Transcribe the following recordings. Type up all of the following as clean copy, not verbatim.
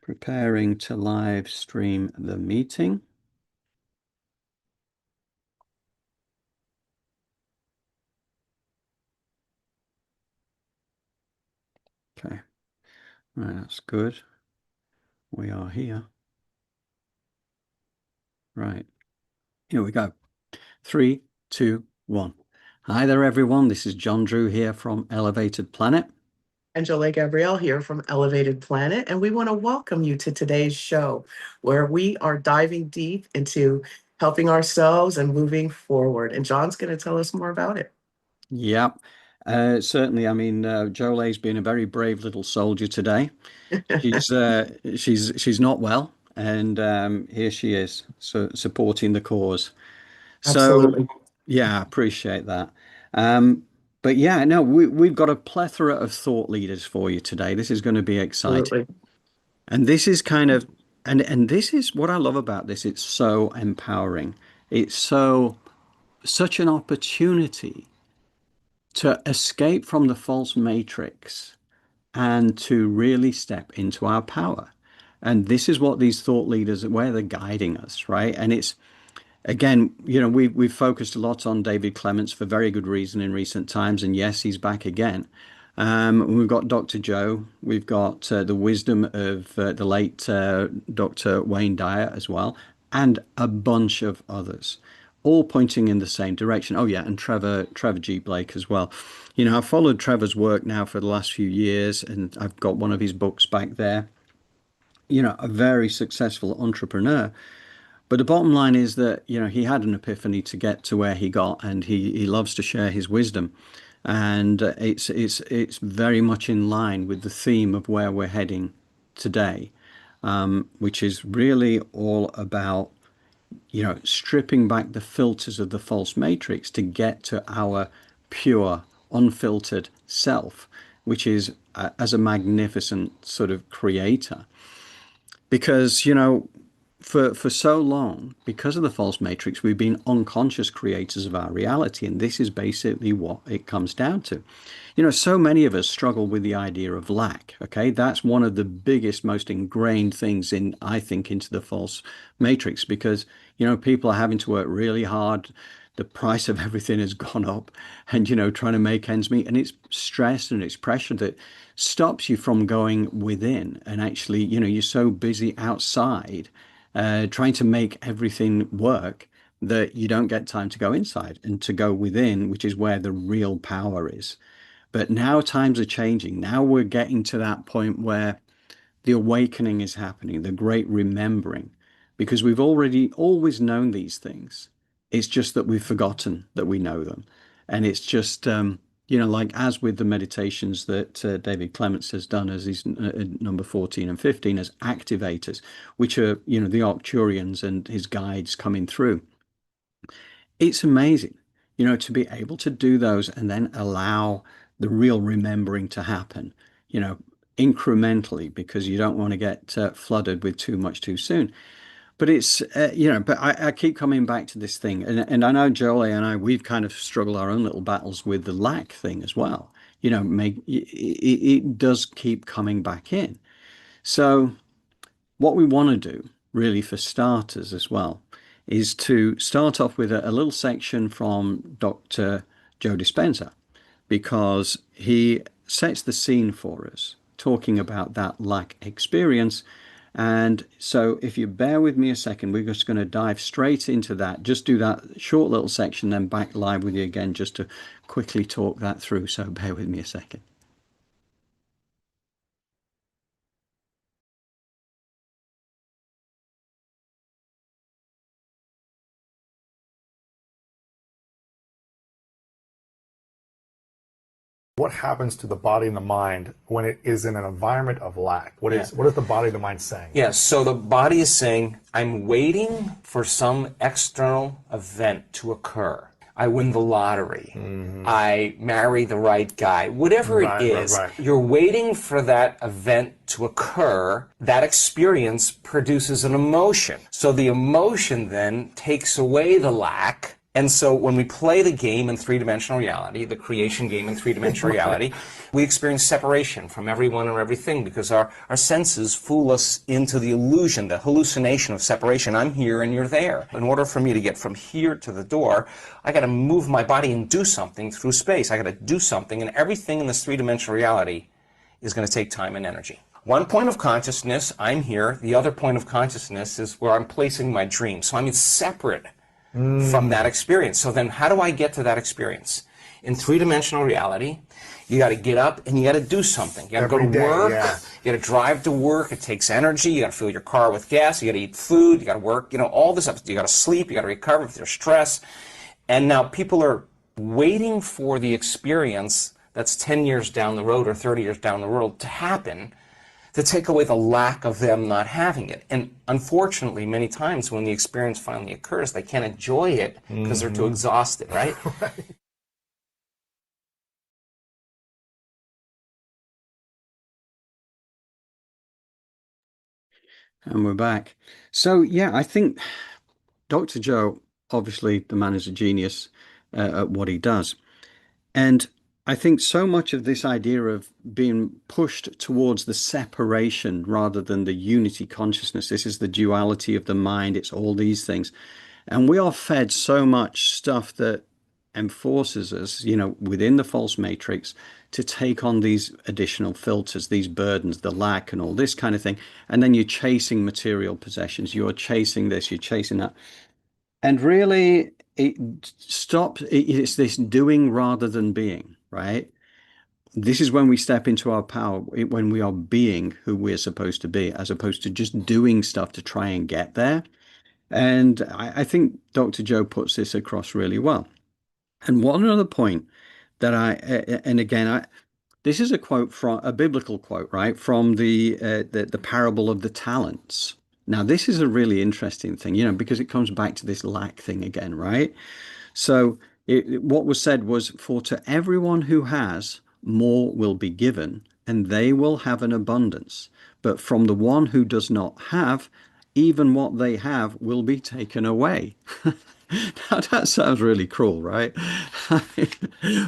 Preparing to live stream the meeting. Okay, right, that's good. We are here. Right, here we go. 3, 2, 1. Hi there, everyone. This is John Drew here from Elevated Planet. And Jolé here from Elevated Planet, and we want to welcome you to today's show, where we are diving deep into helping ourselves and moving forward. And John's going to tell us more about it. Yep, certainly. I mean, Jolé's been a very brave little soldier today. She's not well, and here she is, supporting the cause. So Absolutely. yeah, I appreciate that. Um, but yeah, no, we've got a plethora of thought leaders for you today. This is going to be exciting. Absolutely. And this is kind of and this is what I love about this. It's so empowering. It's such an opportunity to escape from the false matrix and to really step into our power. And this is what these thought leaders, where they're guiding us, right? And it's again, we've focused a lot on David Clements for very good reason in recent times, and yes, he's back again. We've got Dr. Joe, we've got the wisdom of the late Dr. Wayne Dyer as well, and a bunch of others, all pointing in the same direction. Oh yeah, and Trevor G Blake as well. I've followed Trevor's work now for the last few years, and I've got one of his books back there. A very successful entrepreneur. But the bottom line is that, he had an epiphany to get to where he got, and he loves to share his wisdom. And it's very much in line with the theme of where we're heading today, which is really all about, stripping back the filters of the false matrix to get to our pure, unfiltered self, which is as a magnificent sort of creator. Because, for so long, because of the false matrix, we've been unconscious creators of our reality, and this is basically what it comes down to. So many of us struggle with the idea of lack. Okay, that's one of the biggest, most ingrained things in, I think, into the false matrix, because people are having to work really hard. The price of everything has gone up, and trying to make ends meet, and it's stress and it's pressure that stops you from going within. And actually, you're so busy outside trying to make everything work that you don't get time to go inside and to go within, which is where the real power is. But now times are changing. Now we're getting to that point where the awakening is happening, the great remembering, because we've already always known these things. It's just that we've forgotten that we know them. And it's just, like as with the meditations that David Clements has done as his number 14 and 15 as activators, which are, the Arcturians and his guides coming through. It's amazing, to be able to do those and then allow the real remembering to happen, you know, incrementally, because you don't want to get flooded with too much too soon. But it's, but I keep coming back to this thing. And I know Jolé and I, we've kind of struggled our own little battles with the lack thing as well. It does keep coming back in. So what we want to do, really, for starters as well, is to start off with a little section from Dr. Joe Dispenza, because he sets the scene for us, talking about that lack experience. And so if you bear with me a second, we're just going to dive straight into that. Just do that short little section, then back live with you again, just to quickly talk that through. So bear with me a second. What happens to the body and the mind when it is in an environment of lack? What is the body and the mind saying? Yeah, so the body is saying, I'm waiting for some external event to occur. I win the lottery. I marry the right guy. Whatever it is, you're waiting for that event to occur. That experience produces an emotion. So the emotion then takes away the lack, And so when we play the game in three-dimensional reality, the creation game in three-dimensional Right. reality, we experience separation from everyone and everything because our senses fool us into the illusion, the hallucination of separation. I'm here and you're there. In order for me to get from here to the door, I got to move my body and do something through space. I got to do something, and everything in this three-dimensional reality is going to take time and energy. One point of consciousness, I'm here. The other point of consciousness is where I'm placing my dream. So I'm separate from that experience. So then how do I get to that experience? In three-dimensional reality, you got to get up and you got to do something. You got to go to Every day, work. yeah. You got to drive to work. It takes energy. You got to fill your car with gas. You got to eat food. You got to work. All this stuff. You got to sleep. You got to recover if there's stress. And now people are waiting for the experience that's 10 years down the road or 30 years down the road to happen, to take away the lack of them not having it. And unfortunately, many times when the experience finally occurs, they can't enjoy it because they're too exhausted, right? And we're back. So, yeah, I think Dr. Joe, obviously, the man is a genius at what he does. And I think so much of this idea of being pushed towards the separation rather than the unity consciousness, this is the duality of the mind, it's all these things. And we are fed so much stuff that enforces us, within the false matrix to take on these additional filters, these burdens, the lack, and all this kind of thing. And then you're chasing material possessions, you're chasing this, you're chasing that. And really, it's this doing rather than being, right? This is when we step into our power, when we are being who we're supposed to be, as opposed to just doing stuff to try and get there. And I think Dr. Joe puts this across really well. And one other point that and again, this is a quote from a biblical quote, right, from the parable of the talents. Now, this is a really interesting thing, because it comes back to this lack thing again, right? So, what was said was, "For to everyone who has, more will be given, and they will have an abundance. But from the one who does not have, even what they have will be taken away." Now, that sounds really cruel, right?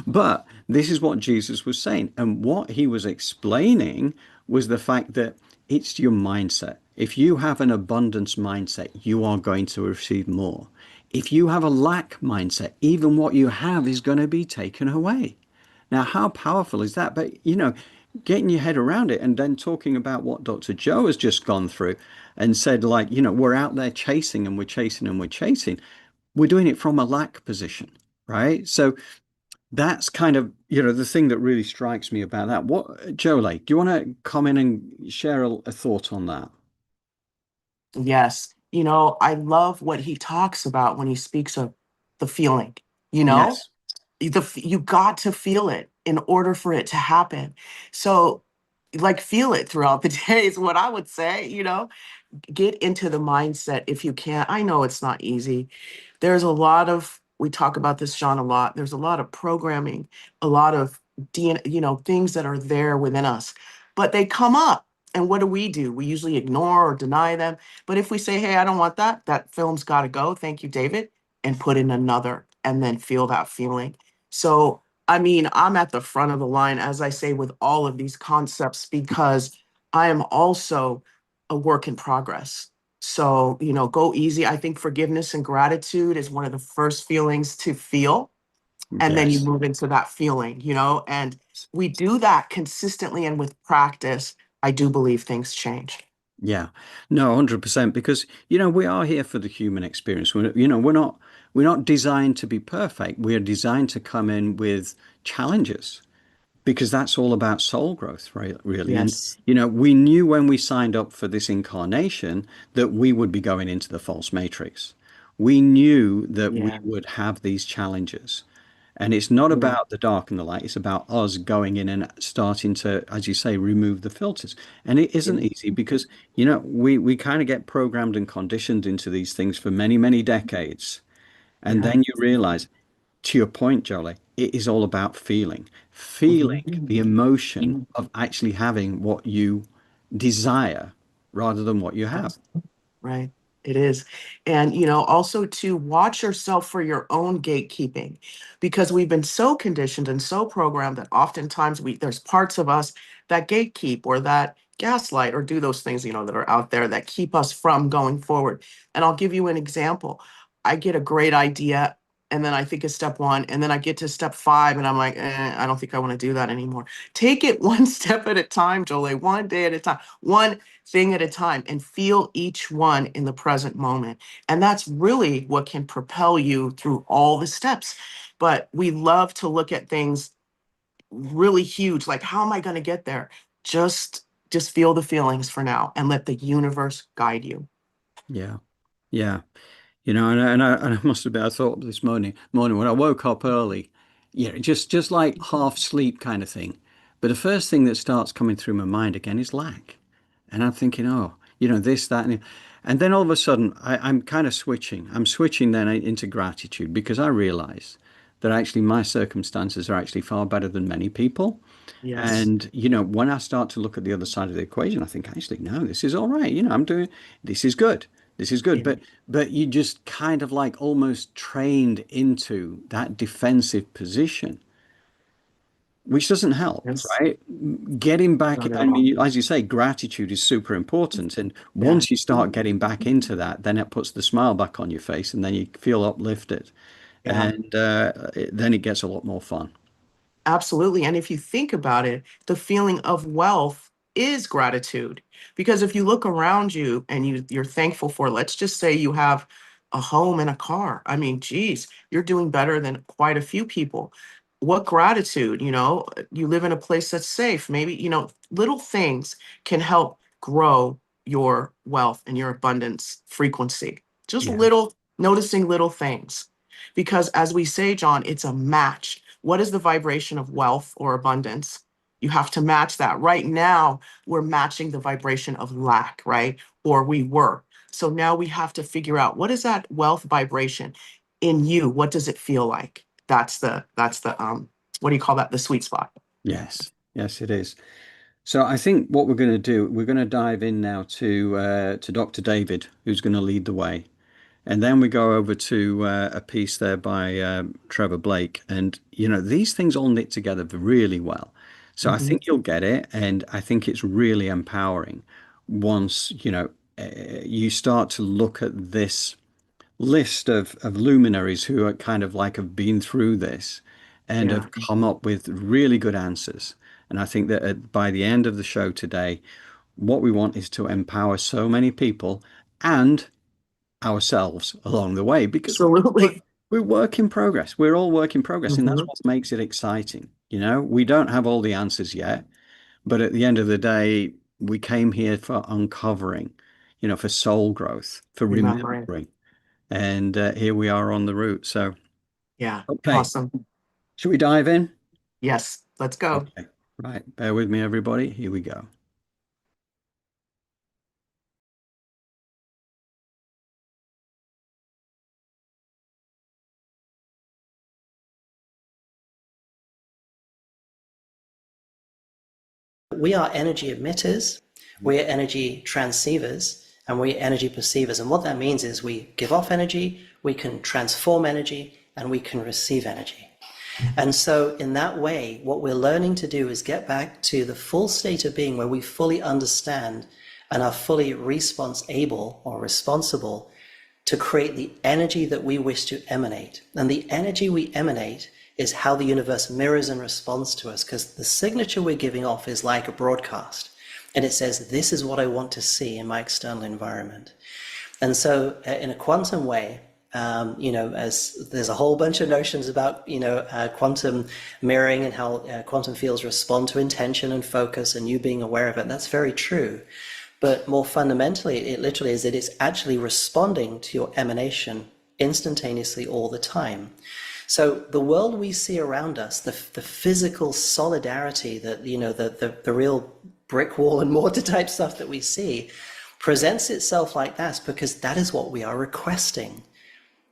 But this is what Jesus was saying. And what he was explaining was the fact that it's your mindset. If you have an abundance mindset, you are going to receive more. If you have a lack mindset, even what you have is going to be taken away. Now, how powerful is that? But, getting your head around it and then talking about what Dr. Joe has just gone through and said, like, we're out there chasing and we're chasing and we're chasing. We're doing it from a lack position, right? So that's kind of, the thing that really strikes me about that. Jolé, do you want to come in and share a thought on that? Yes. I love what he talks about when he speaks of the feeling, you know, Yes. you got to feel it in order for it to happen. So, like, feel it throughout the day is what I would say, get into the mindset if you can. I know it's not easy. There's a lot of, we talk about this, John, a lot. There's a lot of programming, a lot of DNA, things that are there within us, but they come up. And what do? We usually ignore or deny them. But if we say, hey, I don't want that, that film's got to go. Thank you, David, and put in another and then feel that feeling. So, I mean, I'm at the front of the line, as I say, with all of these concepts, because I am also a work in progress. So, go easy. I think forgiveness and gratitude is one of the first feelings to feel. And then you Yes. move into that feeling, and we do that consistently and with practice. I do believe things change. Yeah. No, 100%. Because, we are here for the human experience. We're not designed to be perfect. We are designed to come in with challenges, because that's all about soul growth, right? Really. And, Yes. we knew when we signed up for this incarnation that we would be going into the false matrix. We knew that we Yeah. would have these challenges. And it's not Yeah. about the dark and the light, it's about us going in and starting to, as you say, remove the filters. And it isn't Yeah. easy because, we kind of get programmed and conditioned into these things for many, many decades. And Yeah. then you realize, to your point, Jolie, it is all about feeling the Mhm. emotion of actually having what you desire rather than what you have. Right. It is. And, you know, also to watch yourself for your own gatekeeping, because we've been so conditioned and so programmed that oftentimes there's parts of us that gatekeep or that gaslight or do those things, you know, that are out there that keep us from going forward. And I'll give you an example. I get a great idea and then I think it's step one, and then I get to step five and I'm like, I don't think I want to do that anymore. Take it one step at a time, Jolé, one day at a time, one thing at a time, and feel each one in the present moment. And that's really what can propel you through all the steps. But we love to look at things really huge, like how am I going to get there? Just feel the feelings for now and let the universe guide you. Yeah. Yeah. You know, and I must admit, I thought this morning when I woke up early, you know, just like half sleep kind of thing. But the first thing that starts coming through my mind again is lack. And I'm thinking, oh, you know, this, that, and then all of a sudden I'm kind of switching. I'm switching then into gratitude because I realize that actually my circumstances are actually far better than many people. Yes. And, you know, when I start to look at the other side of the equation, I think, actually, no, this is all right. You know, I'm doing, this is good. This is good. Yeah. But you just kind of like almost trained into that defensive position, which doesn't help, Yes. right? Getting back, Not at I all. mean, as you say, gratitude is super important. And Yeah. once you start getting back into that, then it puts the smile back on your face and then you feel uplifted. Yeah. And then it gets a lot more fun. Absolutely. And if you think about it, the feeling of wealth is gratitude. Because if you look around you and you're thankful for, let's just say you have a home and a car. I mean, geez, you're doing better than quite a few people. What gratitude, you know, you live in a place that's safe. Maybe, you know, little things can help grow your wealth and your abundance frequency. Just Yeah. little, noticing little things. Because as we say, John, it's a match. What is the vibration of wealth or abundance? You have to match that. Right now, we're matching the vibration of lack, right? Or we were. So now we have to figure out what is that wealth vibration in you? What does it feel like? That's the what do you call that? The sweet spot. Yes. Yes, it is. So I think what we're going to do, we're going to dive in now to Dr. David, who's going to lead the way. And then we go over to a piece there by Trevor Blake. And, you know, these things all knit together really well. So I Mhm. think you'll get it. And I think it's really empowering once, you know, you start to look at this list of luminaries who are kind of like have been through this and Yeah. have come up with really good answers. And I think that by the end of the show today, what we want is to empower so many people and ourselves along the way because Absolutely. we're work in progress. We're all work in progress, and that's Mhm. what makes it exciting. You know, we don't have all the answers yet, but at the end of the day, we came here for uncovering, you know, for soul growth, for Remembering. remembering, and here we are on the route. So, Yeah. okay, Awesome. should we dive in? Yes. Let's go. Okay, right. Bear with me, everybody. Here we go. We are energy emitters, we're energy transceivers, and we're energy perceivers. And what that means is we give off energy, we can transform energy, and we can receive energy. And so in that way, what we're learning to do is get back to the full state of being where we fully understand and are fully response able or responsible to create the energy that we wish to emanate. And the energy we emanate is how the universe mirrors and responds to us, because the signature we're giving off is like a broadcast. And it says, this is what I want to see in my external environment. And so in a quantum way, you know, as there's a whole bunch of notions about, you know, quantum mirroring and how quantum fields respond to intention and focus and you being aware of it. That's very true. But more fundamentally, it literally is that it's actually responding to your emanation instantaneously all the time. So the world we see around us, the physical solidarity that, you know, the real brick wall and mortar type stuff that we see presents itself like that because that is what we are requesting.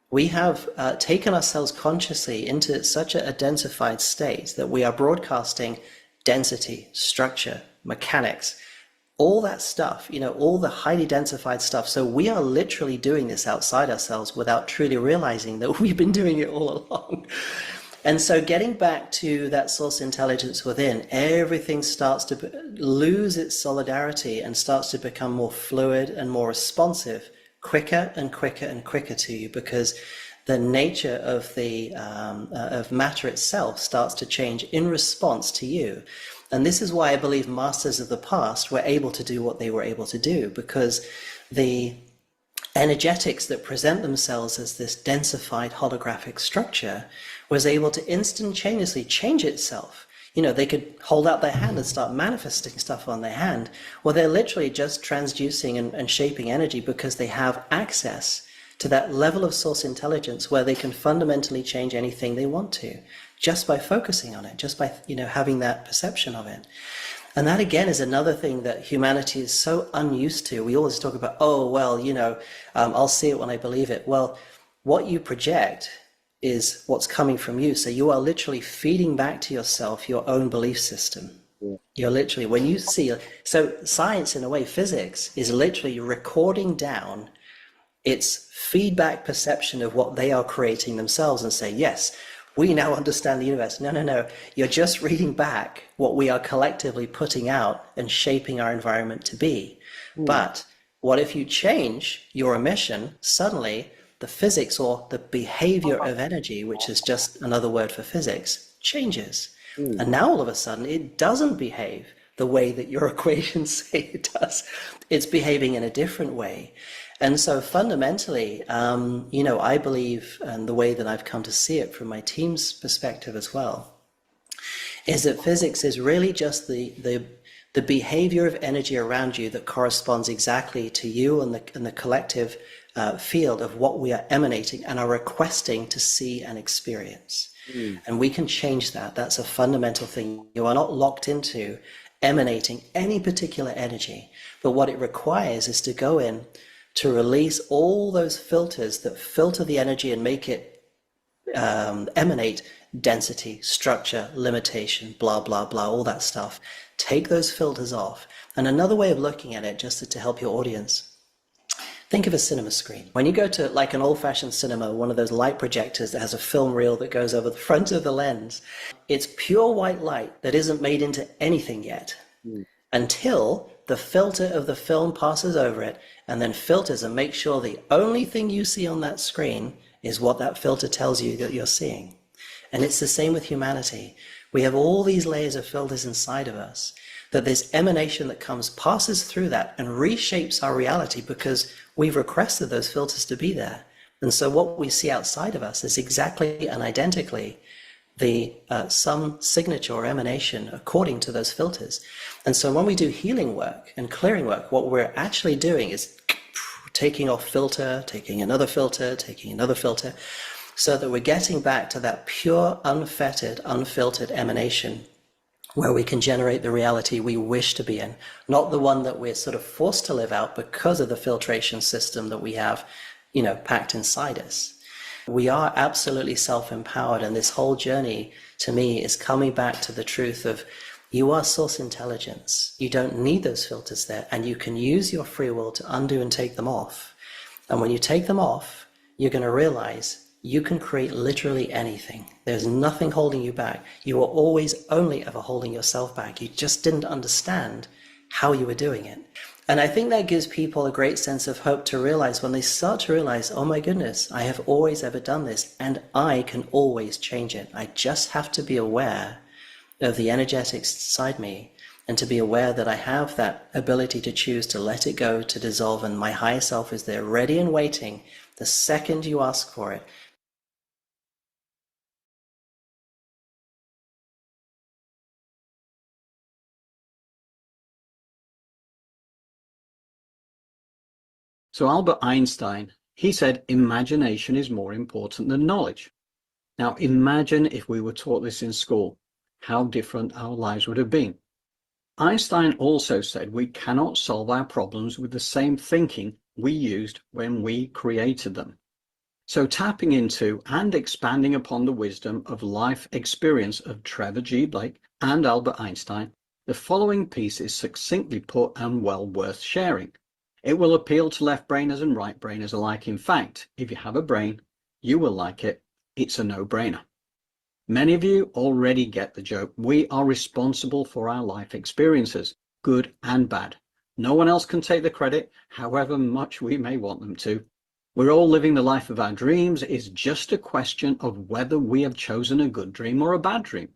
We have taken ourselves consciously into such a densified state that we are broadcasting density, structure, mechanics, all that stuff, all the highly densified stuff. So we are literally doing this outside ourselves without truly realizing that we've been doing it all along. And so getting back to that source intelligence within, everything starts to lose its solidarity and starts to become more fluid and more responsive, quicker and quicker and quicker to you, because the nature of the of matter itself starts to change in response to you. And this is why I believe masters of the past were able to do what they were able to do, because the energetics that present themselves as this densified holographic structure was able to instantaneously change itself. They could hold out their hand and start manifesting stuff on their hand. Well, they're literally just transducing and shaping energy because they have access to that level of source intelligence where they can fundamentally change anything they want to, just by focusing on it, just by having that perception of it. And that again is another thing that humanity is so unused to. We always talk about, oh, well, I'll see it when I believe it. Well, what you project is what's coming from you. So you are literally feeding back to yourself your own belief system. Yeah. You're literally, when you see, so science in a way, physics is literally recording down its feedback perception of what they are creating themselves and say, yes, we now understand the universe. No. You're just reading back what we are collectively putting out and shaping our environment to be. But what if you change your emission? Suddenly, the physics or the behavior of energy, which is just another word for physics, changes. And now all of a sudden, it doesn't behave the way that your equations say it does. It's behaving in a different way. And so fundamentally, I believe, and the way that I've come to see it from my team's perspective as well, is that physics is really just the behavior of energy around you that corresponds exactly to you and the collective field of what we are emanating and are requesting to see and experience. And we can change that. That's a fundamental thing. You are not locked into emanating any particular energy, but what it requires is to go in, to release all those filters that filter the energy and make it emanate density, structure, limitation, blah, blah, blah, all that stuff. Take those filters off. And another way of looking at it, just to help your audience, think of a cinema screen. When you go to like an old-fashioned cinema, one of those light projectors that has a film reel that goes over the front of the lens, it's pure white light that isn't made into anything yet until the filter of the film passes over it and then filters and makes sure the only thing you see on that screen is what that filter tells you that you're seeing. And it's the same with humanity. We have all these layers of filters inside of us, that this emanation that comes passes through that and reshapes our reality because we've requested those filters to be there. And so what we see outside of us is exactly and identically the some signature or emanation according to those filters. And so when we do healing work and clearing work, what we're actually doing is taking off filter, taking another filter, taking another filter, so that we're getting back to that pure, unfettered, unfiltered emanation where we can generate the reality we wish to be in, not the one that we're sort of forced to live out because of the filtration system that we have, packed inside us. We are absolutely self-empowered, and this whole journey, to me, is coming back to the truth of you are source intelligence. You don't need those filters there, and you can use your free will to undo and take them off. And when you take them off, you're going to realize you can create literally anything. There's nothing holding you back. You were always only ever holding yourself back. You just didn't understand how you were doing it. And I think that gives people a great sense of hope to realize when they start to realize, oh my goodness, I have always ever done this and I can always change it. I just have to be aware of the energetics inside me and to be aware that I have that ability to choose to let it go, to dissolve, and my higher self is there ready and waiting the second you ask for it. So Albert Einstein, he said, imagination is more important than knowledge. Now, imagine if we were taught this in school, how different our lives would have been. Einstein also said we cannot solve our problems with the same thinking we used when we created them. So tapping into and expanding upon the wisdom of life experience of Trevor G Blake and Albert Einstein, The following piece is succinctly put and well worth sharing. It will appeal to left-brainers and right-brainers alike. In fact, if you have a brain, you will like it. It's a no-brainer. Many of you already get the joke. We are responsible for our life experiences, good and bad. No one else can take the credit, however much we may want them to. We're all living the life of our dreams. It's just a question of whether we have chosen a good dream or a bad dream.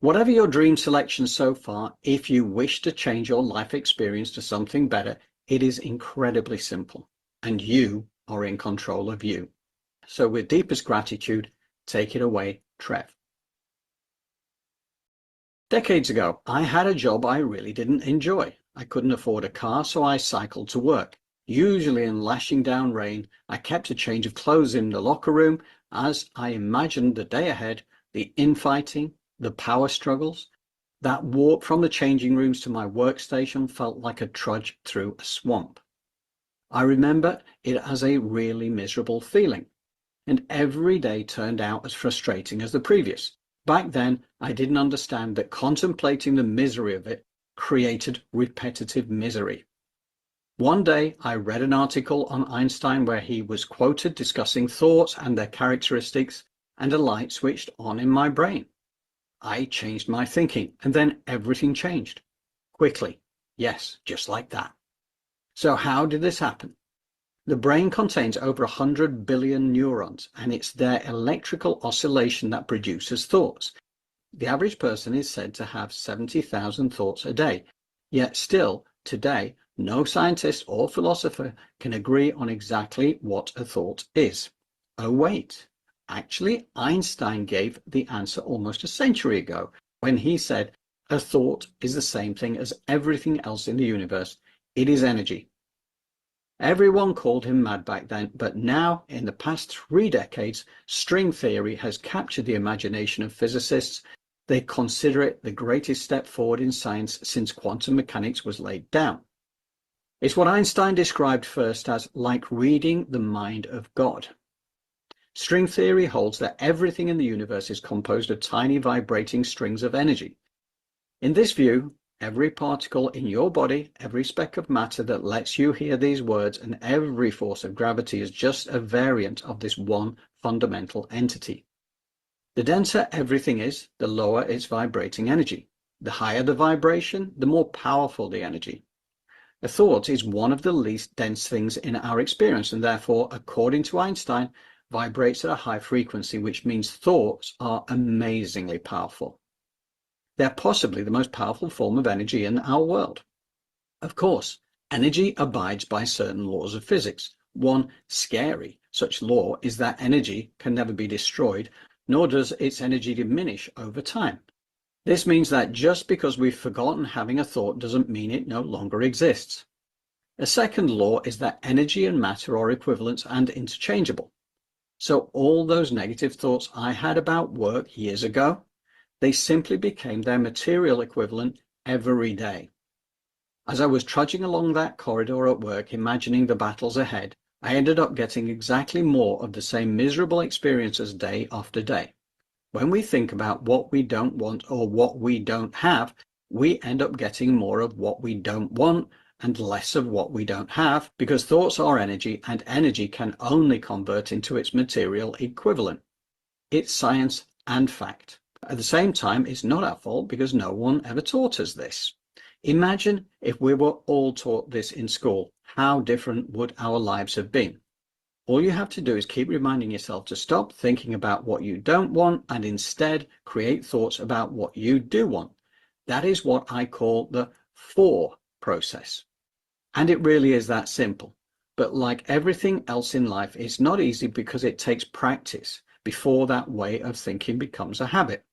Whatever your dream selection so far, if you wish to change your life experience to something better, it is incredibly simple, and you are in control of you. So with deepest gratitude, take it away, Trev. Decades ago, I had a job I really didn't enjoy. I couldn't afford a car, so I cycled to work. Usually in lashing down rain, I kept a change of clothes in the locker room as I imagined the day ahead, the infighting, the power struggles. That walk from the changing rooms to my workstation felt like a trudge through a swamp. I remember it as a really miserable feeling, and every day turned out as frustrating as the previous. Back then, I didn't understand that contemplating the misery of it created repetitive misery. One day, I read an article on Einstein where he was quoted discussing thoughts and their characteristics, and a light switched on in my brain. I changed my thinking, and then everything changed. Quickly. Yes, just like that. So how did this happen? The brain contains over 100 billion neurons, and it's their electrical oscillation that produces thoughts. The average person is said to have 70,000 thoughts a day. Yet still, today, no scientist or philosopher can agree on exactly what a thought is. Oh wait, actually Einstein gave the answer almost a century ago when he said, a thought is the same thing as everything else in the universe. It is energy. Everyone called him mad back then, but now, in the past 3 decades, string theory has captured the imagination of physicists. They consider it the greatest step forward in science since quantum mechanics was laid down. It's what Einstein described first as like reading the mind of God. String theory holds that everything in the universe is composed of tiny vibrating strings of energy. In this view, every particle in your body, every speck of matter that lets you hear these words, and every force of gravity is just a variant of this one fundamental entity. The denser everything is, the lower its vibrating energy. The higher the vibration, the more powerful the energy. A thought is one of the least dense things in our experience, and therefore, according to Einstein, vibrates at a high frequency, which means thoughts are amazingly powerful. They're possibly the most powerful form of energy in our world. Of course, energy abides by certain laws of physics. One scary such law is that energy can never be destroyed, nor does its energy diminish over time. This means that just because we've forgotten having a thought doesn't mean it no longer exists. A second law is that energy and matter are equivalent and interchangeable. So all those negative thoughts I had about work years ago, they simply became their material equivalent every day. As I was trudging along that corridor at work, imagining the battles ahead, I ended up getting exactly more of the same miserable experiences day after day. When we think about what we don't want or what we don't have, we end up getting more of what we don't want and less of what we don't have, because thoughts are energy, and energy can only convert into its material equivalent. It's science and fact. At the same time, it's not our fault because no one ever taught us this. Imagine if we were all taught this in school. How different would our lives have been? All you have to do is keep reminding yourself to stop thinking about what you don't want and instead create thoughts about what you do want. That is what I call the for process. And it really is that simple. But like everything else in life, it's not easy because it takes practice before that way of thinking becomes a habit.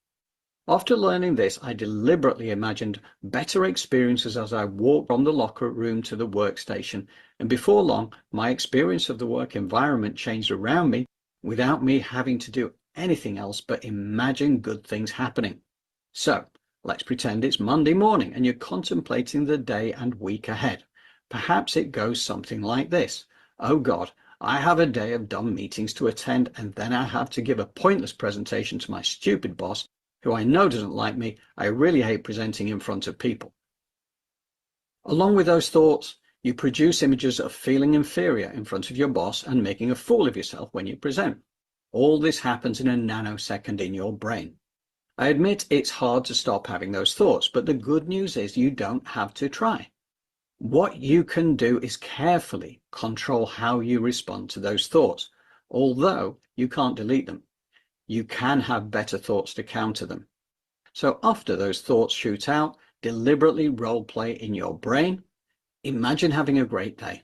After learning this, I deliberately imagined better experiences as I walked from the locker room to the workstation, and before long, my experience of the work environment changed around me without me having to do anything else but imagine good things happening. So, let's pretend it's Monday morning and you're contemplating the day and week ahead. Perhaps it goes something like this. Oh God, I have a day of dumb meetings to attend, and then I have to give a pointless presentation to my stupid boss, who I know doesn't like me. I really hate presenting in front of people. Along with those thoughts, you produce images of feeling inferior in front of your boss and making a fool of yourself when you present. All this happens in a nanosecond in your brain. I admit it's hard to stop having those thoughts, but the good news is you don't have to try. What you can do is carefully control how you respond to those thoughts. Although you can't delete them, you can have better thoughts to counter them. So after those thoughts shoot out, deliberately role play in your brain. Imagine having a great day.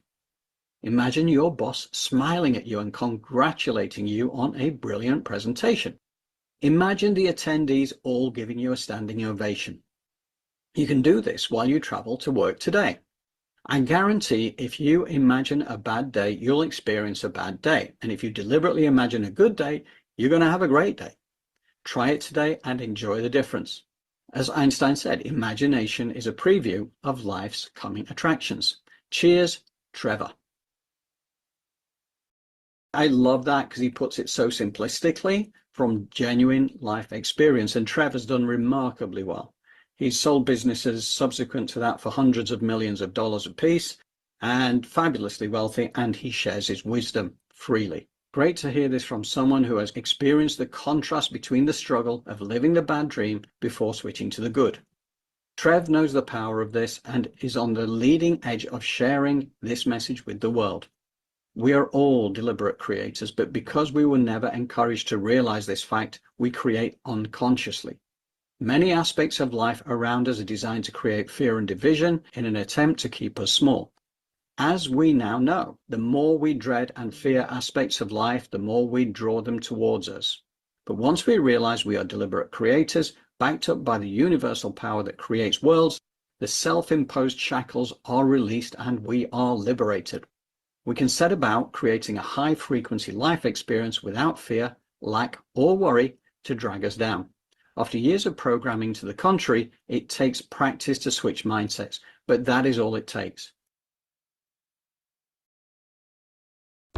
Imagine your boss smiling at you and congratulating you on a brilliant presentation. Imagine the attendees all giving you a standing ovation. You can do this while you travel to work today. I guarantee if you imagine a bad day, you'll experience a bad day. And if you deliberately imagine a good day, you're going to have a great day. Try it today and enjoy the difference. As Einstein said, imagination is a preview of life's coming attractions. Cheers, Trevor. I love that because he puts it so simplistically from genuine life experience, and Trevor's done remarkably well. He's sold businesses subsequent to that for hundreds of millions of dollars apiece and fabulously wealthy, and he shares his wisdom freely. Great to hear this from someone who has experienced the contrast between the struggle of living the bad dream before switching to the good. Trev knows the power of this and is on the leading edge of sharing this message with the world. We are all deliberate creators, but because we were never encouraged to realize this fact, we create unconsciously. Many aspects of life around us are designed to create fear and division in an attempt to keep us small. As we now know, the more we dread and fear aspects of life, the more we draw them towards us. But once we realize we are deliberate creators, backed up by the universal power that creates worlds, the self-imposed shackles are released and we are liberated. We can set about creating a high-frequency life experience without fear, lack, or worry to drag us down. After years of programming to the contrary, it takes practice to switch mindsets, but that is all it takes.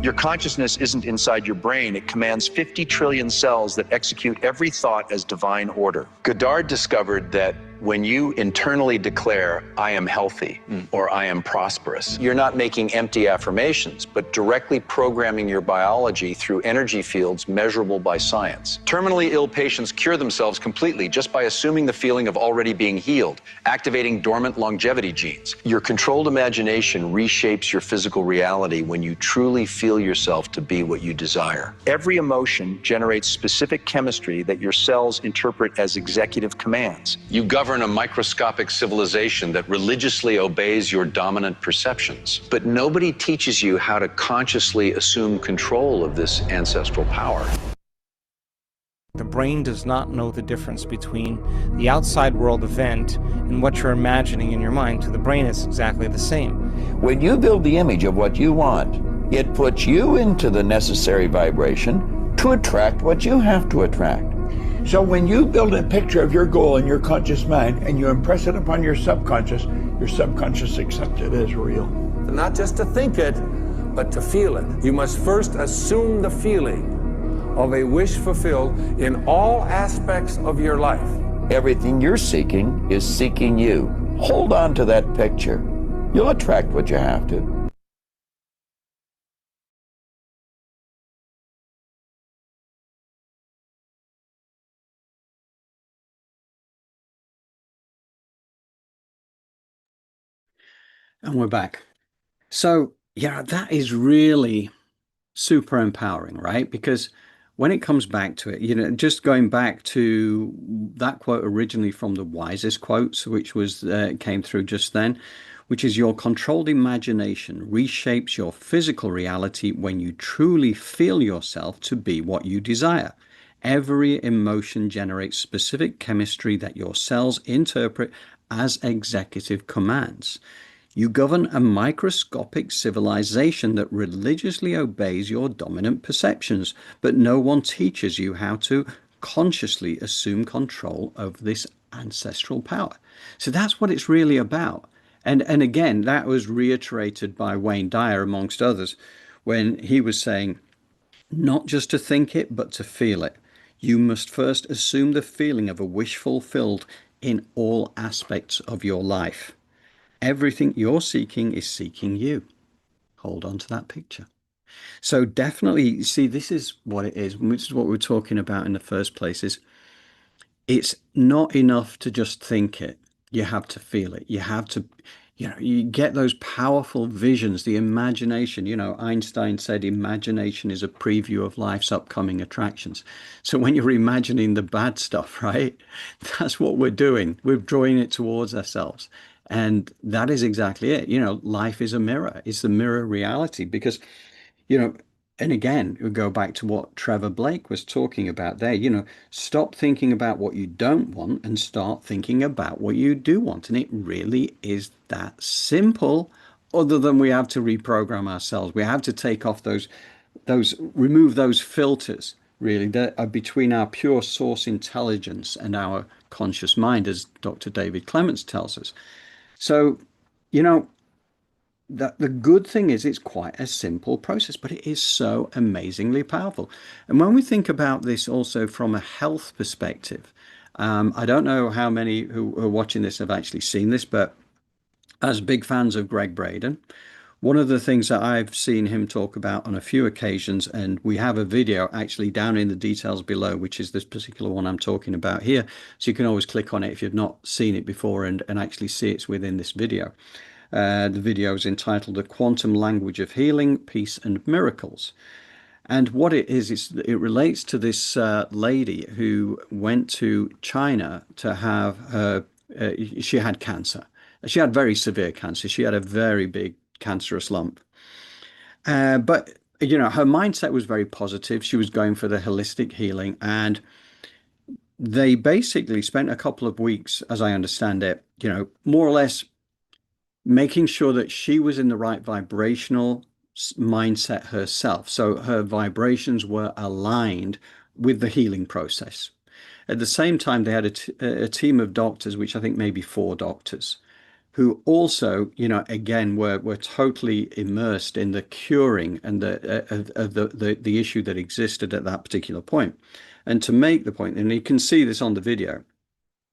Your consciousness isn't inside your brain. It commands 50 trillion cells that execute every thought as divine order. Goddard discovered that when you internally declare, I am healthy or I am prosperous, you're not making empty affirmations, but directly programming your biology through energy fields measurable by science. Terminally ill patients cure themselves completely just by assuming the feeling of already being healed, activating dormant longevity genes. Your controlled imagination reshapes your physical reality when you truly feel yourself to be what you desire. Every emotion generates specific chemistry that your cells interpret as executive commands. You govern a microscopic civilization that religiously obeys your dominant perceptions. But nobody teaches you how to consciously assume control of this ancestral power. The brain does not know the difference between the outside world event and what you're imagining in your mind. To the brain, it's exactly the same. When you build the image of what you want, it puts you into the necessary vibration to attract what you have to attract. So when you build a picture of your goal in your conscious mind and you impress it upon your subconscious accepts it as real. Not just to think it, but to feel it. You must first assume the feeling of a wish fulfilled in all aspects of your life. Everything you're seeking is seeking you. Hold on to that picture. You'll attract what you have to. And we're back. So, yeah, that is really super empowering, right? Because when it comes back to it, just going back to that quote originally from the Wisest Quotes, which was came through just then, which is your controlled imagination reshapes your physical reality when you truly feel yourself to be what you desire. Every emotion generates specific chemistry that your cells interpret as executive commands. You govern a microscopic civilization that religiously obeys your dominant perceptions, but no one teaches you how to consciously assume control of this ancestral power. So that's what it's really about. And again, that was reiterated by Wayne Dyer, amongst others, when he was saying, not just to think it, but to feel it. You must first assume the feeling of a wish fulfilled in all aspects of your life. Everything you're seeking is seeking you. Hold on to that picture. So definitely, see, this is what it is, which is what we're talking about in the first place, is it's not enough to just think it. You have to feel it. You have to, you get those powerful visions, the imagination. Einstein said imagination is a preview of life's upcoming attractions. So when you're imagining the bad stuff, right, that's what we're doing. We're drawing it towards ourselves. And that is exactly it. Life is a mirror. It's the mirror reality because you know, and again, we go back to what Trevor Blake was talking about there. Stop thinking about what you don't want and start thinking about what you do want. And it really is that simple, other than we have to reprogram ourselves. We have to take off remove those filters, really, that are between our pure source intelligence and our conscious mind, as Dr. David Clements tells us. So, you know, the good thing is it's quite a simple process, but it is so amazingly powerful. And when we think about this also from a health perspective, I don't know how many who are watching this have actually seen this, but as big fans of Gregg Braden, one of the things that I've seen him talk about on a few occasions, and we have a video actually down in the details below, which is this particular one I'm talking about here. So you can always click on it if you've not seen it before and actually see it's within this video. The video is entitled The Quantum Language of Healing, Peace and Miracles. And what it is it relates to this lady who went to China to have her, she had cancer. She had very severe cancer. She had a very big cancerous lump. But, her mindset was very positive. She was going for the holistic healing. And they basically spent a couple of weeks, as I understand it, more or less making sure that she was in the right vibrational mindset herself. So her vibrations were aligned with the healing process. At the same time, they had a team of doctors, which I think maybe 4 doctors, who also, again, were totally immersed in the curing and the issue that existed at that particular point. And to make the point, and you can see this on the video,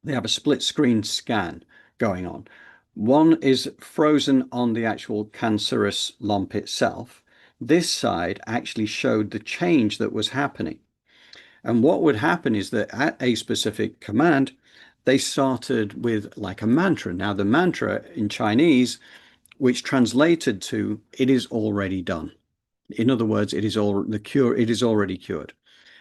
they have a split screen scan going on. One is frozen on the actual cancerous lump itself. This side actually showed the change that was happening. And what would happen is that at a specific command, they started with like a mantra. Now, the mantra in Chinese, which translated to, it is already done. In other words, it is already cured.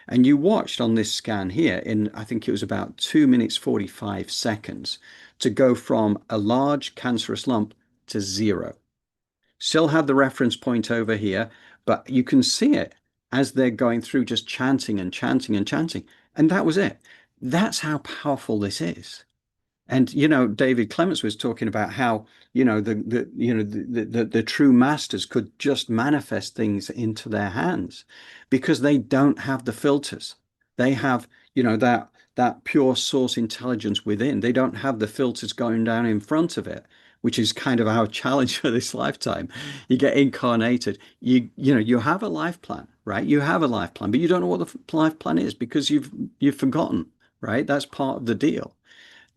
And you watched on this scan here in, I think it was about 2 minutes, 45 seconds to go from a large cancerous lump to 0. Still have the reference point over here, but you can see it as they're going through just chanting and chanting and chanting. And that was it. That's how powerful this is. And David Clements was talking about how the true masters could just manifest things into their hands because they don't have the filters. They have that pure source intelligence within. They don't have the filters going down in front of it, which is kind of our challenge for this lifetime. You get incarnated. You have a life plan, right? You have a life plan, but you don't know what the life plan is because you've forgotten, right? That's part of the deal.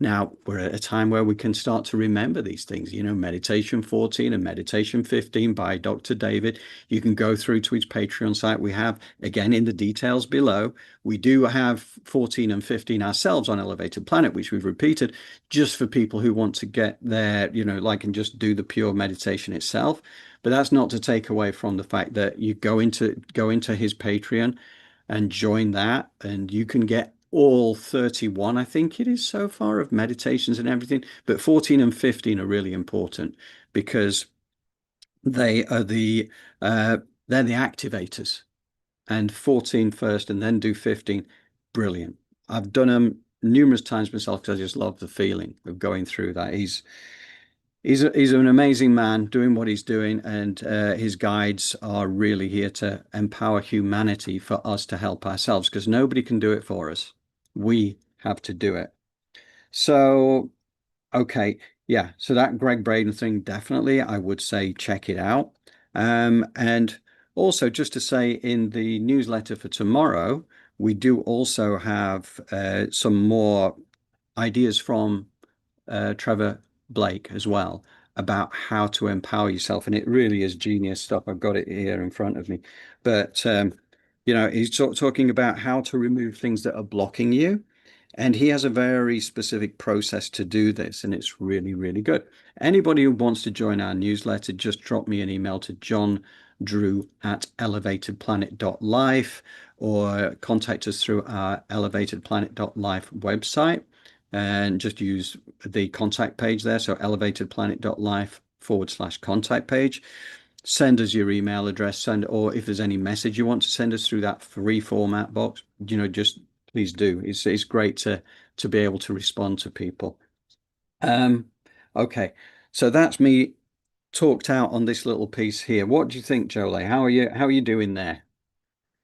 Now, we're at a time where we can start to remember these things, Meditation 14 and Meditation 15 by Dr. David. You can go through to his Patreon site. We have, again, in the details below, we do have 14 and 15 ourselves on Elevated Planet, which we've repeated just for people who want to get there, and just do the pure meditation itself. But that's not to take away from the fact that you go into his Patreon and join that, and you can get all 31, I think it is so far, of meditations and everything. But 14 and 15 are really important because they are they're the activators. And 14 first and then do 15. Brilliant. I've done them numerous times myself because I just love the feeling of going through that. He's an amazing man doing what he's doing, and his guides are really here to empower humanity for us to help ourselves because nobody can do it for us. We have to do it. So, okay, yeah. So that Gregg Braden thing, definitely, I would say check it out. And also, just to say, in the newsletter for tomorrow, We do also have some more ideas from Trevor Blake as well about how to empower yourself. And it really is genius stuff. I've got it here in front of me. But, he's talking about how to remove things that are blocking you. And he has a very specific process to do this, and it's really, really good. Anybody who wants to join our newsletter, just drop me an email to johndrew@elevatedplanet.life or contact us through our elevatedplanet.life website and just use the contact page there. So elevatedplanet.life/contact page. Send us your email address, or if there's any message you want to send us through that free format box, just please do. It's great to be able to respond to people. Okay, so that's me talked out on this little piece here. What do you think, Jolé? How are you doing there?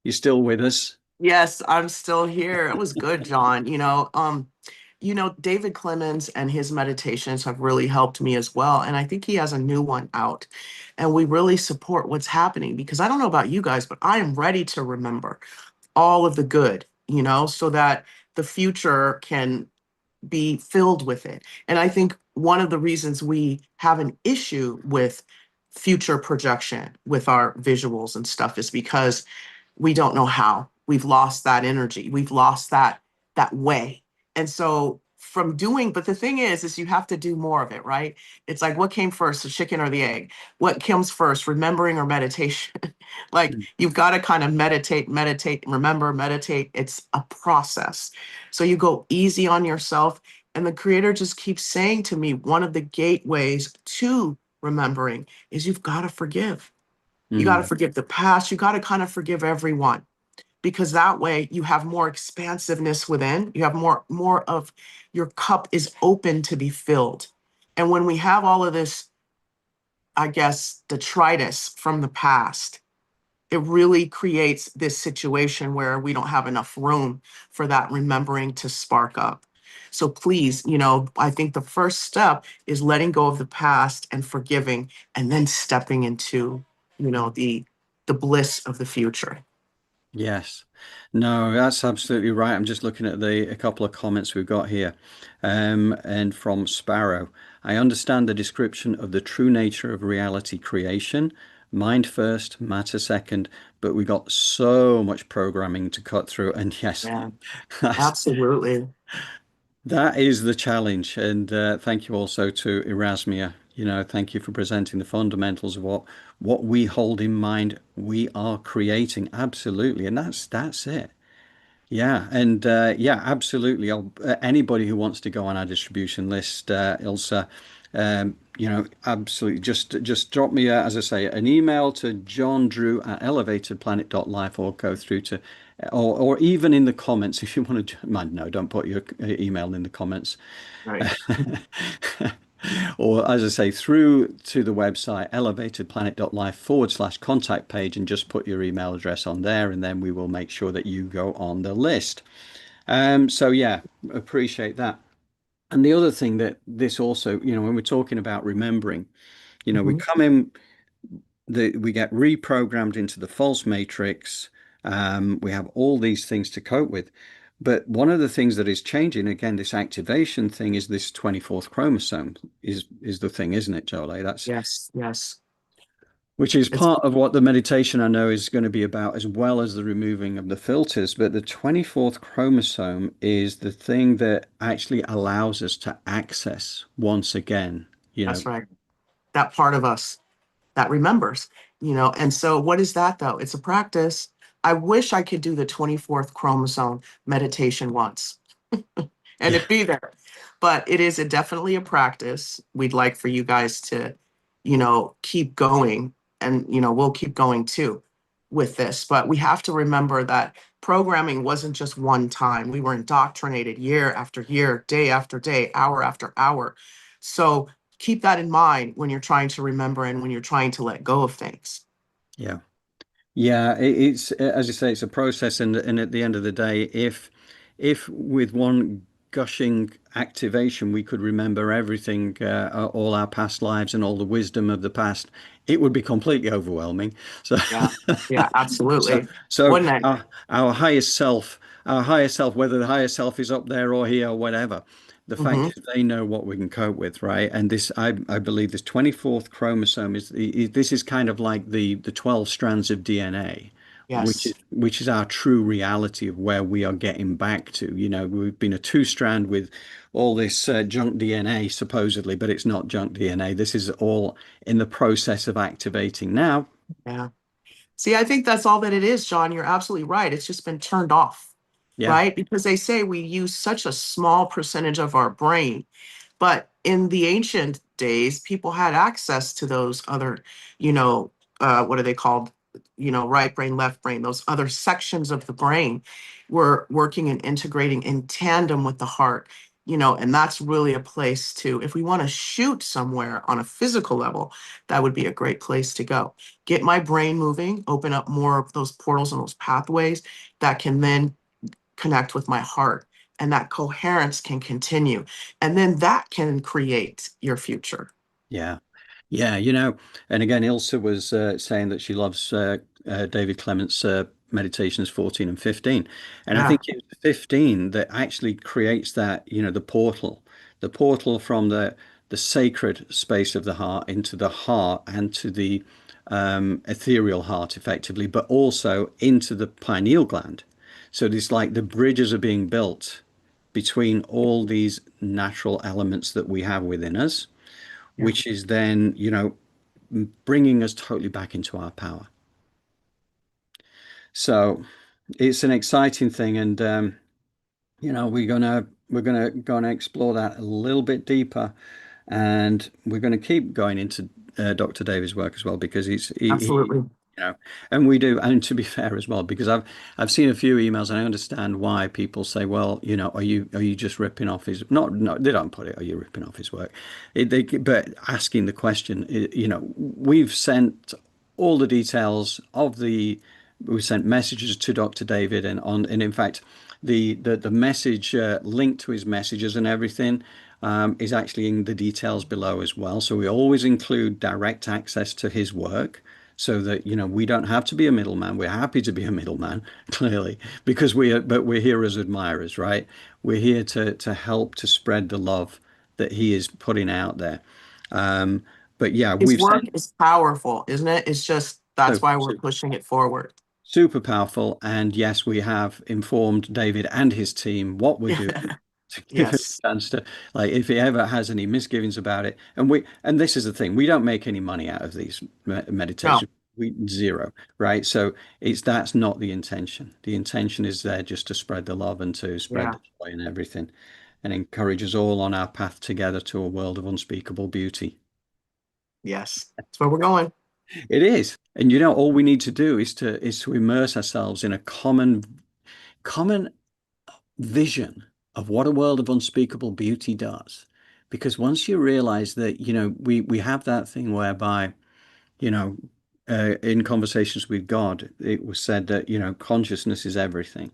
You still with us? Yes, I'm still here. It was good, John. David Clements and his meditations have really helped me as well. And I think he has a new one out. And we really support what's happening because I don't know about you guys, but I am ready to remember all of the good, so that the future can be filled with it. And I think one of the reasons we have an issue with future projection with our visuals and stuff is because we don't know how. We've lost that energy. We've lost that way. And so but the thing is you have to do more of it, right? It's like, what came first, the chicken or the egg? What comes first, remembering or meditation? Like, you've got to kind of meditate, remember, meditate. It's a process. So you go easy on yourself. And the creator just keeps saying to me, one of the gateways to remembering is you've got to forgive. You got to forgive the past. You got to kind of forgive everyone, because that way you have more expansiveness within. You have more of your cup is open to be filled. And when we have all of this, I guess, detritus from the past, it really creates this situation where we don't have enough room for that remembering to spark up. So please, I think the first step is letting go of the past and forgiving, and then stepping into, the bliss of the future. Yes. No, that's absolutely right. I'm just looking at a couple of comments we've got here. And from Sparrow, I understand the description of the true nature of reality creation. Mind first, matter second, but we got so much programming to cut through. And yes, Yeah, absolutely. that is the challenge. And thank you also to Erasmia. Thank you for presenting the fundamentals of what we hold in mind we are creating. Absolutely. And that's it. Yeah, and yeah, absolutely. Anybody who wants to go on our distribution list, Ilsa, absolutely. Just drop me, as I say, an email to johndrew@elevatedplanet.life, or go through to, or even in the comments if you want to. No, don't put your email in the comments. Right. Or, as I say, through to the website elevatedplanet.life/contact page, and just put your email address on there, and then we will make sure that you go on the list. So yeah, appreciate that. And the other thing that this also, when we're talking about remembering, we come in, we get reprogrammed into the false matrix. We have all these things to cope with. But one of the things that is changing, again, this activation thing, is this 24th chromosome is the thing, isn't it, Jolé? Yes. Which is part of what the meditation, I know, is going to be about, as well as the removing of the filters. But the 24th chromosome is the thing that actually allows us to access once again. That's right. That part of us that remembers, and so what is that though? It's a practice. I wish I could do the 24th chromosome meditation once and it be there. But it is definitely a practice. We'd like for you guys to, keep going, and, we'll keep going too with this. But we have to remember that programming wasn't just one time. We were indoctrinated year after year, day after day, hour after hour. So keep that in mind when you're trying to remember and when you're trying to let go of things. Yeah. Yeah, it's, as you say, it's a process, and at the end of the day, if with one gushing activation, we could remember everything, all our past lives and all the wisdom of the past, it would be completely overwhelming. So, Yeah. Yeah, so, absolutely. so Wouldn't it? our higher self, whether the higher self is up there or here or whatever, the fact Hmm. is they know what we can cope with, right? And this, I believe, this 24th chromosome this is kind of like the 12 strands of DNA, Yes. which is our true reality of where we are getting back to. You know, we've been a two-strand with all this junk DNA supposedly, but it's not junk DNA. This is all in the process of activating now. Yeah. See, I think that's all that it is, John. You're absolutely right. It's just been turned off, Yeah, right? Because they say we use such a small percentage of our brain. But in the ancient days, people had access to those other, what are they called? Right brain, left brain, those other sections of the brain were working and integrating in tandem with the heart, and that's really a place to, if we want to shoot somewhere on a physical level, that would be a great place to go. Get my brain moving, open up more of those portals and those pathways that can then connect with my heart, and that coherence can continue, and then that can create your future. yeah. Yeah, and again, Ilsa was saying that she loves David Clements' Meditations 14 and 15. And I Yeah. think it's 15 that actually creates that, the portal from the sacred space of the heart into the heart and to the ethereal heart, effectively, but also into the pineal gland. So it's like the bridges are being built between all these natural elements that we have within us, Yeah. which is then, bringing us totally back into our power. So it's an exciting thing, and we're gonna go and explore that a little bit deeper, and we're going to keep going into Dr. David's work as well because he Absolutely. and we do. And to be fair as well, because I've seen a few emails and I understand why people say, well, are you just ripping off his? Not, no, they don't put it. Are you ripping off his work? But asking the question, we've sent all the details of the. We sent messages to Dr. David and in fact, the message linked to his messages and everything is actually in the details below as well. So we always include direct access to his work so that we don't have to be a middleman. We're happy to be a middleman, clearly, because we're here as admirers, right? We're here to help to spread the love that he is putting out there. But yeah, His we've work sent is powerful, isn't it? It's just that's so, why we're so pushing it forward. super powerful. And yes, we have informed David and his team what we're doing to give him Yes. a chance to, like, if he ever has any misgivings about it. And this is the thing, we don't make any money out of these No. meditations. We zero, right? So that's not the intention. The intention is there just to spread the love and to spread Yeah. the joy and everything, and encourage us all on our path together to a world of unspeakable beauty. Yes. That's where we're going. It is. And all we need to do is to immerse ourselves in a common vision of what a world of unspeakable beauty does. Because once you realize that, we have that thing whereby, you know, in conversations with God, it was said that, consciousness is everything.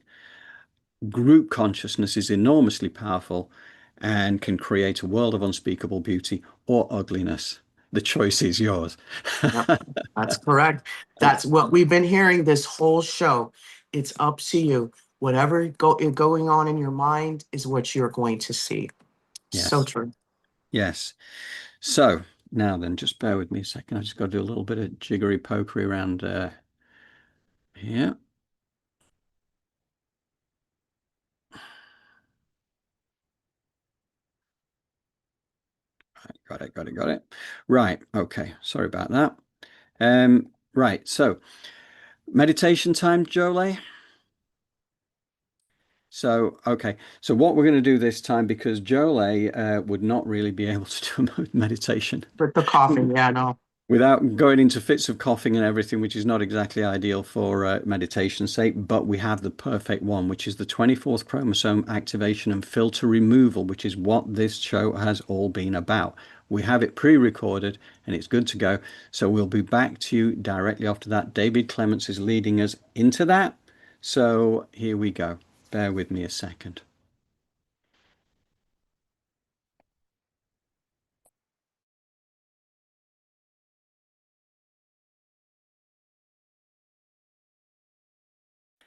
Group consciousness is enormously powerful and can create a world of unspeakable beauty or ugliness. The choice is yours. Yep. That's correct. That's what we've been hearing this whole show. It's up to you. Whatever going on in your mind is what you're going to see. So Yes. true. Yes. So now then, just bear with me a second. I just got to do a little bit of jiggery pokery around here. Right, got it. Right. Okay. Sorry about that. Right. So meditation time, Jolé. So, okay. So what we're going to do this time, because Jolé would not really be able to do meditation With the coughing, yeah, no. without going into fits of coughing and everything, which is not exactly ideal for meditation's sake. But we have the perfect one, which is the 24th chromosome activation and filter removal, which is what this show has all been about. We have it pre-recorded and it's good to go. So we'll be back to you directly after that. David Clements is leading us into that. So here we go. Bear with me a second.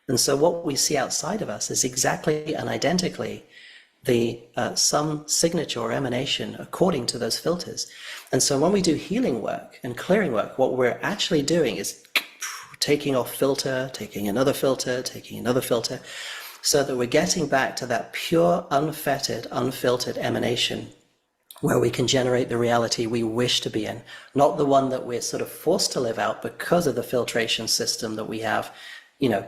And so what we see outside of us is exactly and identically the some signature or emanation according to those filters. And so when we do healing work and clearing work, what we're actually doing is taking off filter, taking another filter, taking another filter, so that we're getting back to that pure, unfettered, unfiltered emanation where we can generate the reality we wish to be in, not the one that we're sort of forced to live out because of the filtration system that we have,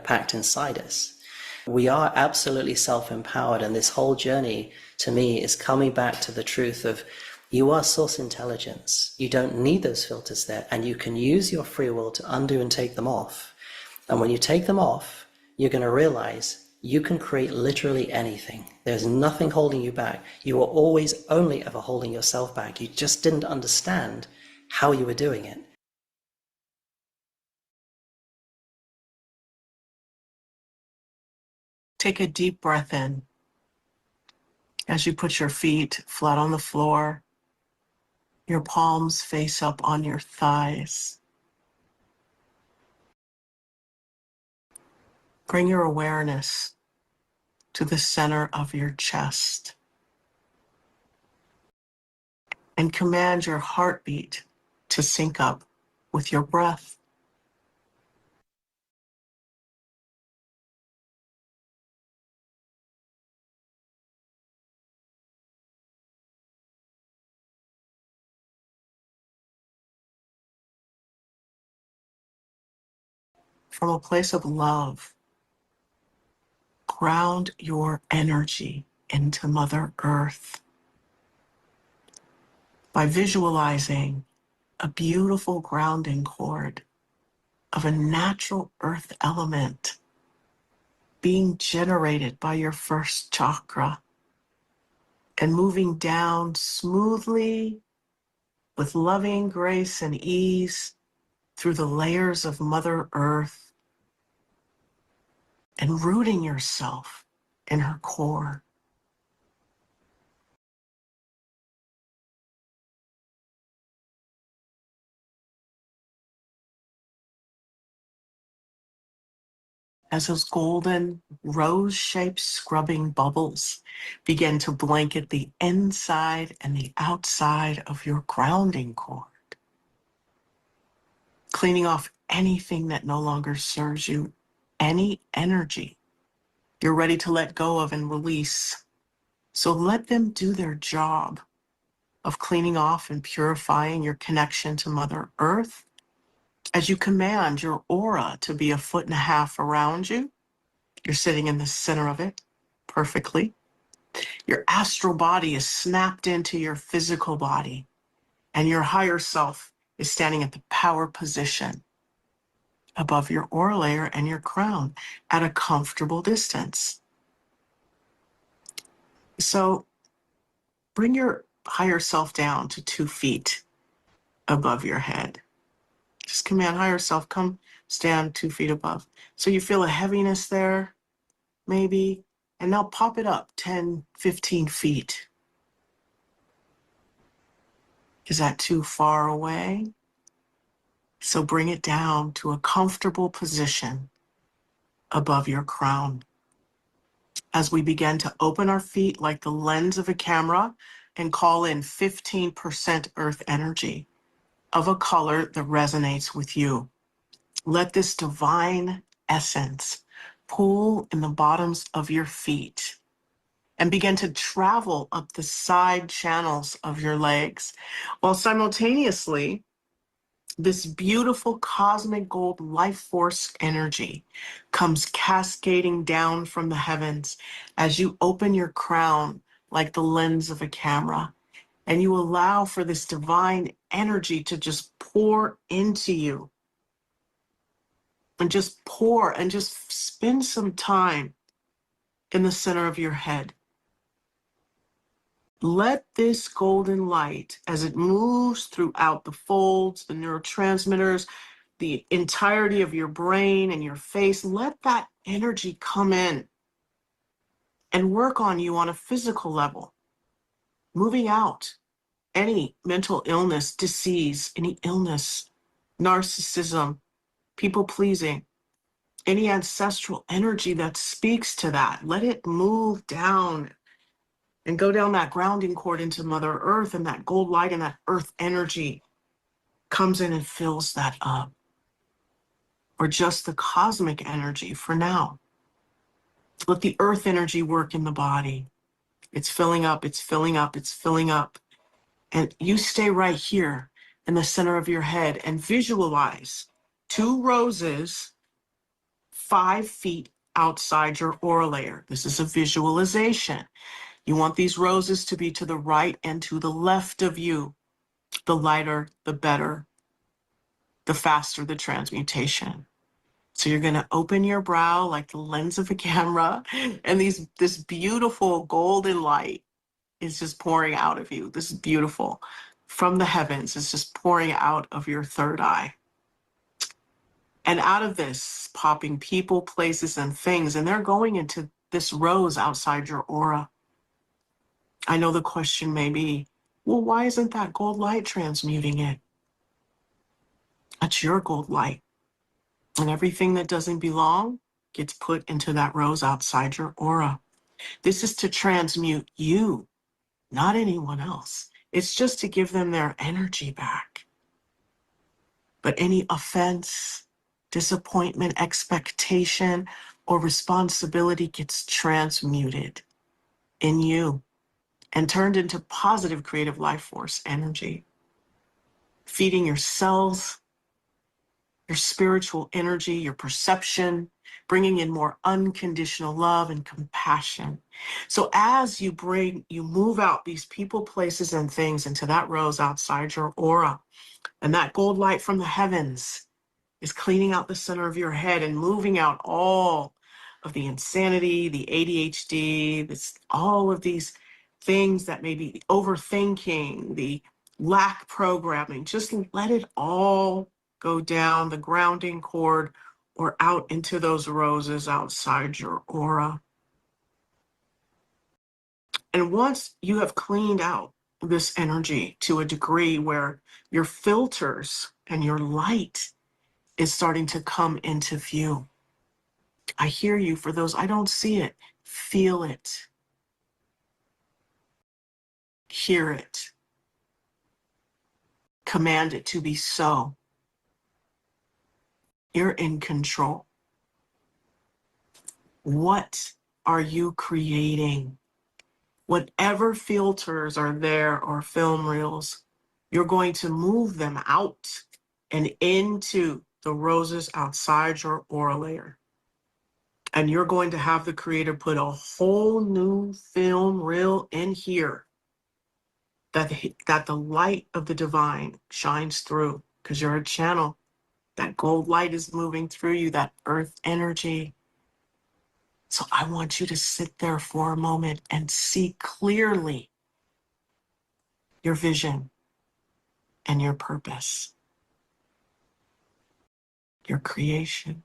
packed inside us. We are absolutely self-empowered, and this whole journey, to me, is coming back to the truth of you are source intelligence. You don't need those filters there, and you can use your free will to undo and take them off. And when you take them off, you're going to realize you can create literally anything. There's nothing holding you back. You were always only ever holding yourself back. You just didn't understand how you were doing it. Take a deep breath in as you put your feet flat on the floor, your palms face up on your thighs. Bring your awareness to the center of your chest and command your heartbeat to sync up with your breath. From a place of love, ground your energy into Mother Earth by visualizing a beautiful grounding cord of a natural earth element being generated by your first chakra and moving down smoothly with loving grace and ease through the layers of Mother Earth and rooting yourself in her core. As those golden rose-shaped scrubbing bubbles begin to blanket the inside and the outside of your grounding cord, cleaning off anything that no longer serves you, any energy you're ready to let go of and release. So let them do their job of cleaning off and purifying your connection to Mother Earth as you command your aura to be 1.5 feet around you. You're sitting in the center of it perfectly. Your astral body is snapped into your physical body, and your higher self is standing at the power position above your aura layer and your crown at a comfortable distance. So bring your higher self down to 2 feet above your head. Just command higher self, come stand 2 feet above. So you feel a heaviness there, maybe, and now pop it up 10, 15 feet. Is that too far away? So bring it down to a comfortable position above your crown. As we begin to open our feet like the lens of a camera and call in 15% earth energy of a color that resonates with you. Let this divine essence pool in the bottoms of your feet and begin to travel up the side channels of your legs, while simultaneously, this beautiful cosmic gold life force energy comes cascading down from the heavens as you open your crown like the lens of a camera, and you allow for this divine energy to just pour into you. And just pour and just spend some time in the center of your head. Let this golden light, as it moves throughout the folds, the neurotransmitters, the entirety of your brain and your face, let that energy come in and work on you on a physical level, moving out any mental illness, disease, any illness, narcissism, people pleasing, Any ancestral energy that speaks to that, let it move down and go down that grounding cord into Mother Earth, and that gold light and that earth energy comes in and fills that up. Or just the cosmic energy for now. Let the earth energy work in the body. It's filling up, it's filling up, it's filling up. And you stay right here in the center of your head and visualize 2 roses 5 feet outside your aura layer. This is a visualization. You want these roses to be to the right and to the left of you. The lighter, the better, the faster the transmutation. So you're going to open your brow like the lens of a camera, and this beautiful golden light is just pouring out of you. This is beautiful. From the heavens, it's just pouring out of your third eye. And out of this, popping people, places, and things, and they're going into this rose outside your aura. I know the question may be, well, why isn't that gold light transmuting it? That's your gold light. And everything that doesn't belong gets put into that rose outside your aura. This is to transmute you, not anyone else. It's just to give them their energy back. But any offense, disappointment, expectation, or responsibility gets transmuted in you and turned into positive creative life force energy, feeding your cells, your spiritual energy, your perception, bringing in more unconditional love and compassion. So as you move out these people, places, and things into that rose outside your aura, and that gold light from the heavens is cleaning out the center of your head and moving out all of the insanity, the ADHD, all of these things that may be overthinking, the lack programming. Just let it all go down the grounding cord or out into those roses outside your aura. And once you have cleaned out this energy to a degree where your filters and your light is starting to come into view, I hear you. For those, I don't see it, feel it, hear it, command it to be so. You're in control. What are you creating? Whatever filters are there or film reels, you're going to move them out and into the roses outside your aura layer. And you're going to have the creator put a whole new film reel in here that the light of the divine shines through, because you're a channel. That gold light is moving through you, that earth energy. So I want you to sit there for a moment and see clearly your vision and your purpose, your creation.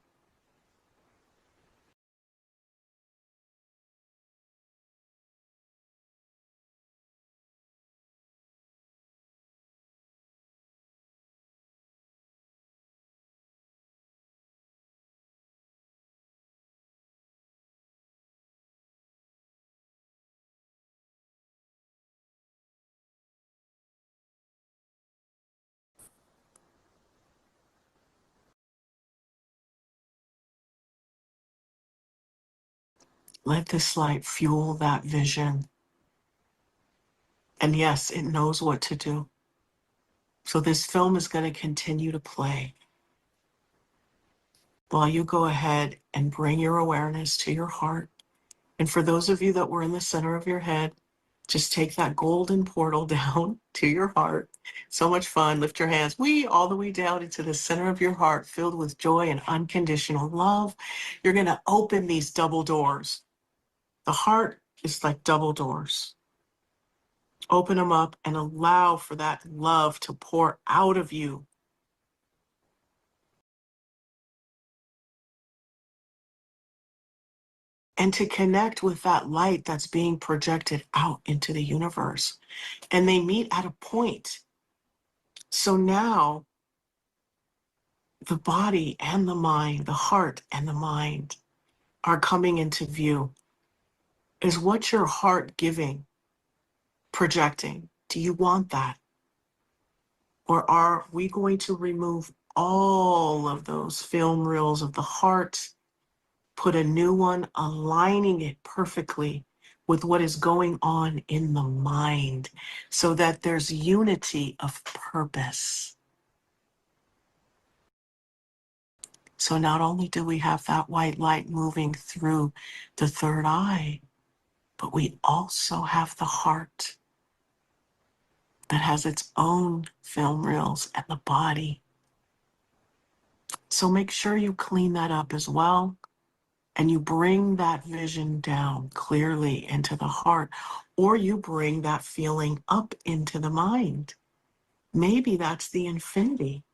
Let this light fuel that vision. And yes, it knows what to do. So this film is going to continue to play while you go ahead and bring your awareness to your heart. And for those of you that were in the center of your head, just take that golden portal down to your heart. So much fun. Lift your hands, all the way down into the center of your heart, filled with joy and unconditional love. You're going to open these double doors. The heart is like double doors. Open them up and allow for that love to pour out of you. And to connect with that light that's being projected out into the universe. And they meet at a point. So now the body and the mind, the heart and the mind are coming into view. Is what your heart giving, projecting? Do you want that? Or are we going to remove all of those film reels of the heart, put a new one, aligning it perfectly with what is going on in the mind so that there's unity of purpose? So not only do we have that white light moving through the third eye, but we also have the heart that has its own film reels and the body. So make sure you clean that up as well. And you bring that vision down clearly into the heart, or you bring that feeling up into the mind. Maybe that's the infinity,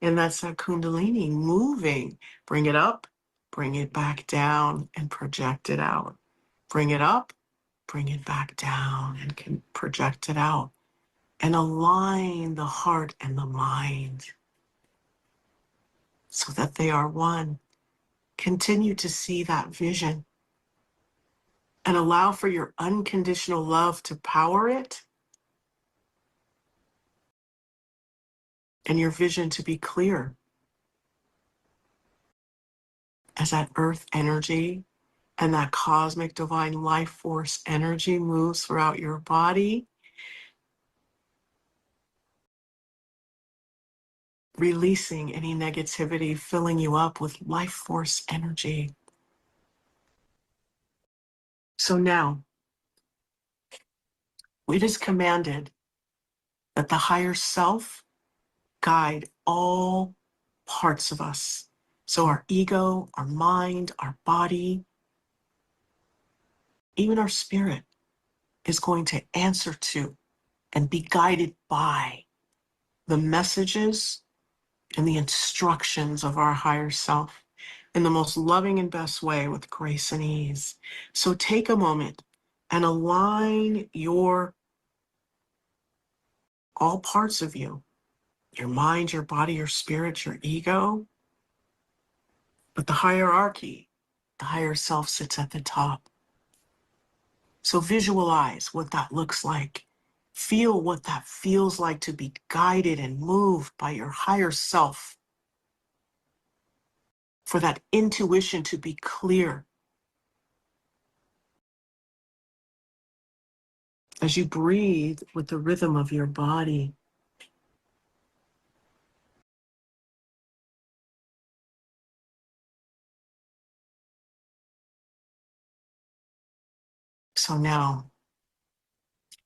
and that's that Kundalini moving. Bring it up, bring it back down, and project it out. Bring it up, bring it back down, and can project it out. And align the heart and the mind so that they are one. Continue to see that vision and allow for your unconditional love to power it and your vision to be clear as that earth energy and that cosmic divine life force energy moves throughout your body, releasing any negativity, filling you up with life force energy. So now, it is commanded that the higher self guide all parts of us. So our ego, our mind, our body, even our spirit is going to answer to and be guided by the messages and the instructions of our higher self in the most loving and best way with grace and ease. So take a moment and align all parts of you, your mind, your body, your spirit, your ego, but the hierarchy, the higher self sits at the top. So visualize what that looks like. Feel what that feels like to be guided and moved by your higher self. For that intuition to be clear. As you breathe with the rhythm of your body. So now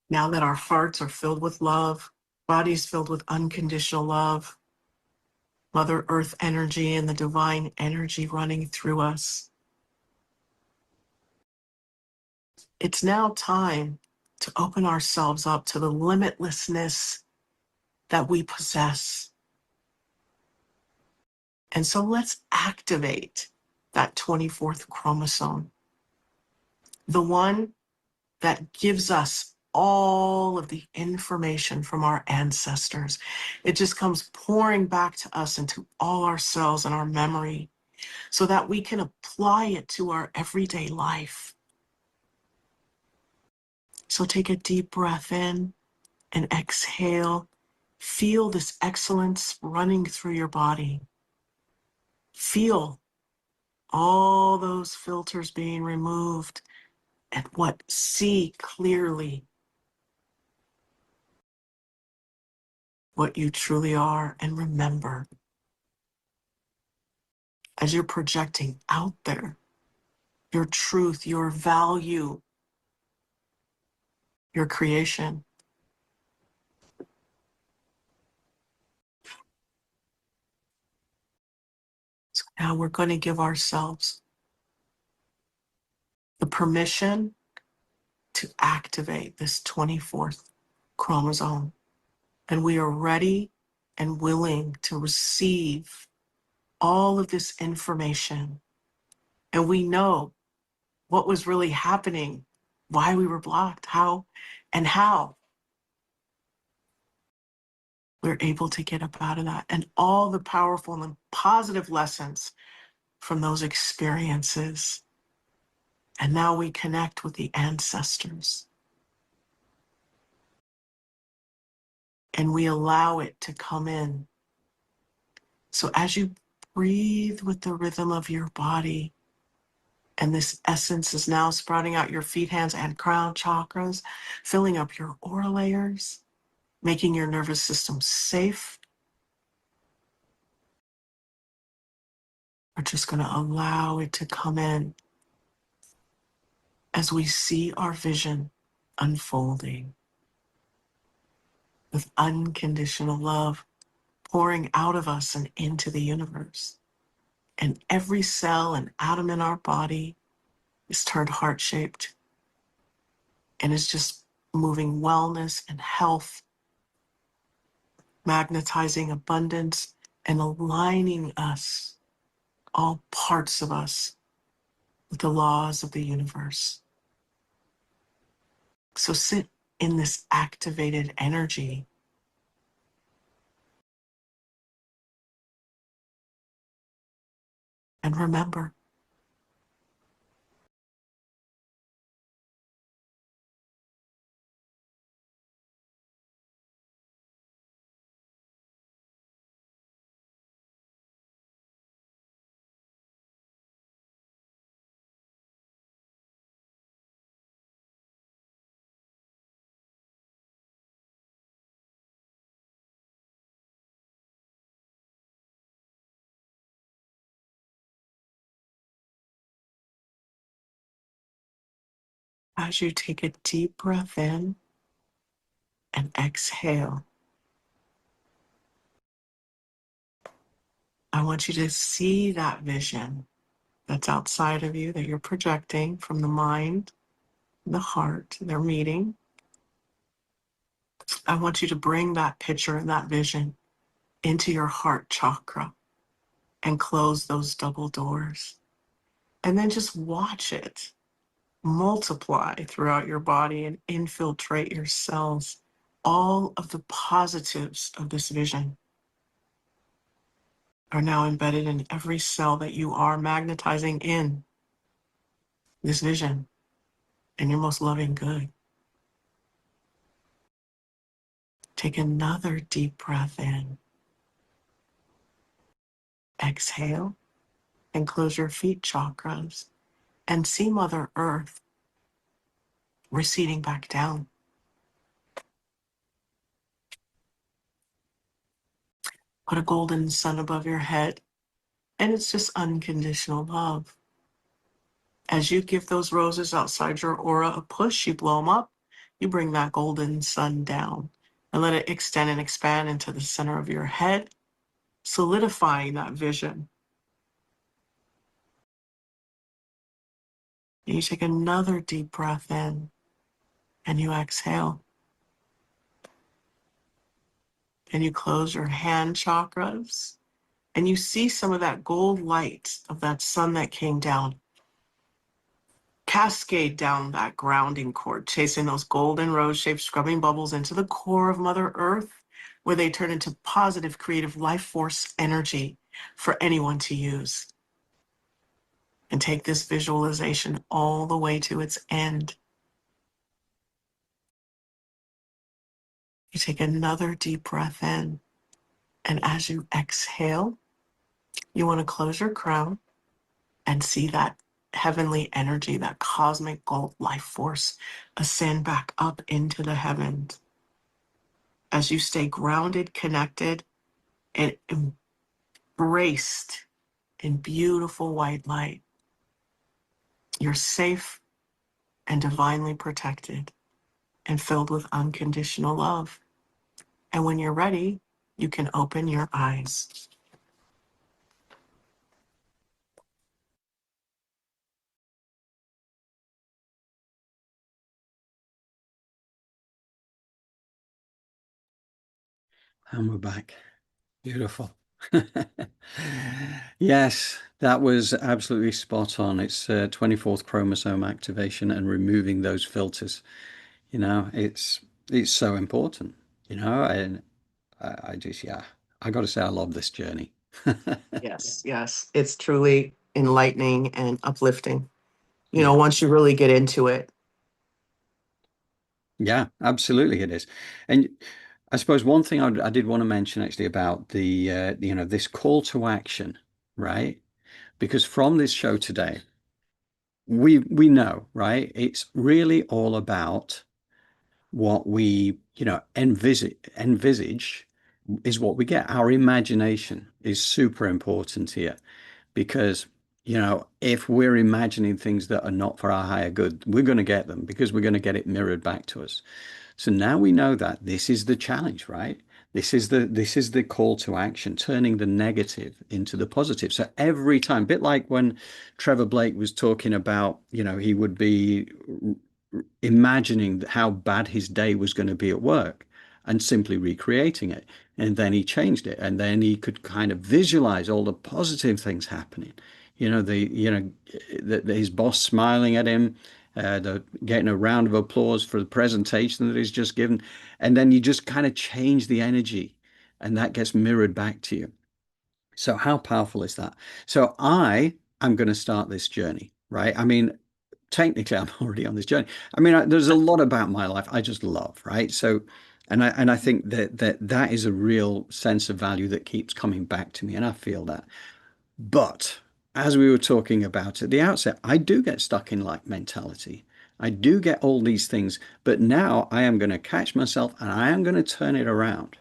that our hearts are filled with love, bodies filled with unconditional love, Mother Earth energy and the divine energy running through us, it's now time to open ourselves up to the limitlessness that we possess. And so let's activate that 24th chromosome, the one that gives us all of the information from our ancestors. It just comes pouring back to us into all our cells and our memory so that we can apply it to our everyday life. So take a deep breath in and exhale. Feel this excellence running through your body. Feel all those filters being removed and see clearly what you truly are. And remember, as you're projecting out there, your truth, your value, your creation. So now we're going to give ourselves the permission to activate this 24th chromosome. And we are ready and willing to receive all of this information. And we know what was really happening, why we were blocked, how. we're able to get up out of that. And all the powerful and positive lessons from those experiences. And now we connect with the ancestors. And we allow it to come in. So as you breathe with the rhythm of your body, and this essence is now sprouting out your feet, hands, and crown chakras, filling up your aura layers, making your nervous system safe. We're just going to allow it to come in as we see our vision unfolding with unconditional love pouring out of us and into the universe. And every cell and atom in our body is turned heart-shaped and is just moving wellness and health, magnetizing abundance, and aligning us, all parts of us, with the laws of the universe. So sit in this activated energy and remember, as you take a deep breath in and exhale, I want you to see that vision that's outside of you that you're projecting from the mind, the heart, they're meeting. I want you to bring that picture and that vision into your heart chakra and close those double doors. And then just watch it multiply throughout your body and infiltrate your cells. All of the positives of this vision are now embedded in every cell that you are, magnetizing in this vision and your most loving good. Take another deep breath in. Exhale and close your feet chakras and see Mother Earth receding back down. Put a golden sun above your head, and it's just unconditional love. As you give those roses outside your aura a push, you blow them up, you bring that golden sun down and let it extend and expand into the center of your head, solidifying that vision. And you take another deep breath in and you exhale. And you close your hand chakras and you see some of that gold light of that sun that came down cascade down that grounding cord, chasing those golden rose-shaped scrubbing bubbles into the core of Mother Earth, where they turn into positive, creative life force energy for anyone to use. And take this visualization all the way to its end. You take another deep breath in, and as you exhale, you want to close your crown and see that heavenly energy, that cosmic gold life force ascend back up into the heavens. As you stay grounded, connected, and embraced in beautiful white light, you're safe and divinely protected and filled with unconditional love. And when you're ready, you can open your eyes. And we're back. Beautiful. Yes, that was absolutely spot on. It's 24th chromosome activation and removing those filters. It's so important, and I just, yeah, I got to say, I love this journey. Yes, yes. It's truly enlightening and uplifting, Yeah. once you really get into it. Yeah, absolutely it is. And I suppose one thing I did want to mention actually about the this call to action, right? Because from this show today, we know, right? It's really all about what we, envisage is what we get. Our imagination is super important here because, if we're imagining things that are not for our higher good, we're going to get them because we're going to get it mirrored back to us. So now we know that this is the challenge, right? This is the call to action, turning the negative into the positive. So every time, a bit like when Trevor Blake was talking about, he would be imagining how bad his day was going to be at work and simply recreating it. And then he changed it, and then he could kind of visualize all the positive things happening. His boss smiling at him, getting a round of applause for the presentation that he's just given, and then you just kind of change the energy, and that gets mirrored back to you. So how powerful is that? So I am going to start this journey, right? I mean, technically, I'm already on this journey. I mean, there's a lot about my life I just love, right? So, and I think that is a real sense of value that keeps coming back to me, and I feel that. But as we were talking about at the outset, I do get stuck in like mentality. I do get all these things, but now I am going to catch myself and I am going to turn it around.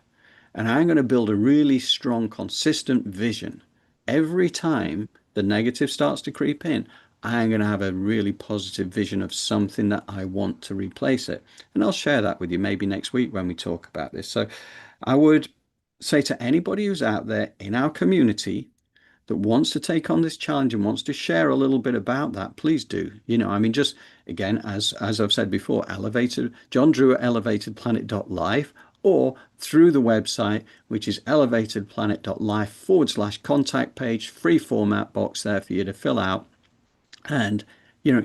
And I'm going to build a really strong, consistent vision. Every time the negative starts to creep in, I'm going to have a really positive vision of something that I want to replace it. And I'll share that with you maybe next week when we talk about this. So I would say to anybody who's out there in our community that wants to take on this challenge and wants to share a little bit about that, please do. I mean, just again, as I've said before, elevated John Drew at elevatedplanet.life or through the website, which is elevatedplanet.life/contact page, free format box there for you to fill out and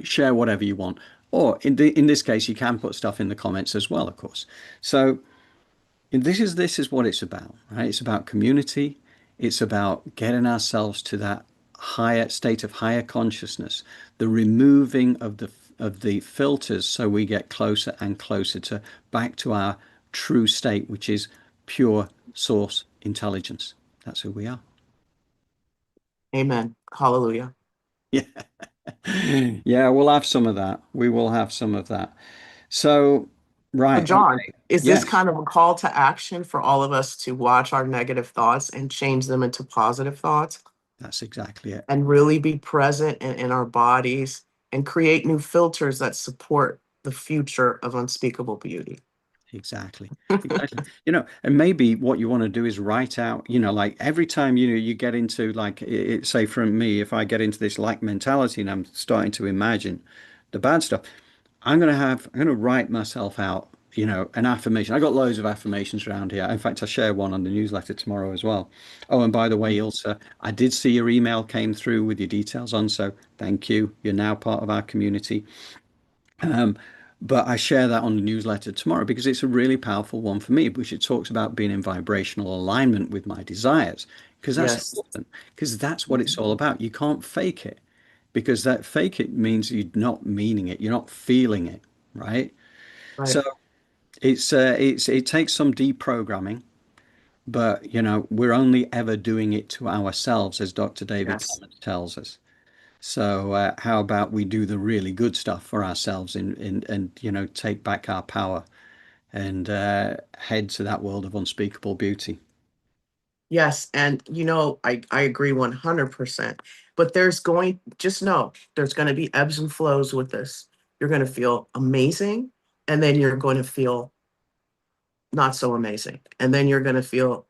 share whatever you want. Or in this case, you can put stuff in the comments as well, of course. So this is what it's about, right? It's about community. It's about getting ourselves to that higher state of higher consciousness, the removing of the filters so we get closer and closer to back to our true state, which is pure source intelligence. That's who we are. Amen. Hallelujah. Yeah. Yeah, we'll have some of that. We will have some of that. So, So, right. John, Okay. is this Yes, kind of a call to action for all of us to watch our negative thoughts and change them into positive thoughts that's exactly it. and really be present in our bodies and create new filters that support the future of unspeakable beauty? Exactly. Exactly. And maybe what you want to do is write out, like every time, you get into like, say from me, if I get into this like mentality and I'm starting to imagine the bad stuff, I'm going to write myself out, an affirmation. I got loads of affirmations around here. In fact, I share one on the newsletter tomorrow as well. Oh, and by the way, Ilse, I did see your email came through with your details on, so thank you. You're now part of our community. Um, but I share that on the newsletter tomorrow because it's a really powerful one for me, which it talks about being in vibrational alignment with my desires. Because that's Yes. important, because that's what it's all about. You can't fake it because that fake it means you're not meaning it, you're not feeling it, right? Right. So it takes some deprogramming, but we're only ever doing it to ourselves, as Dr. David Yes. Clements tells us. So how about we do the really good stuff for ourselves and take back our power and head to that world of unspeakable beauty. Yes. And, I agree 100%. But just know there's going to be ebbs and flows with this. You're going to feel amazing, and then you're going to feel not so amazing. And then you're going to feel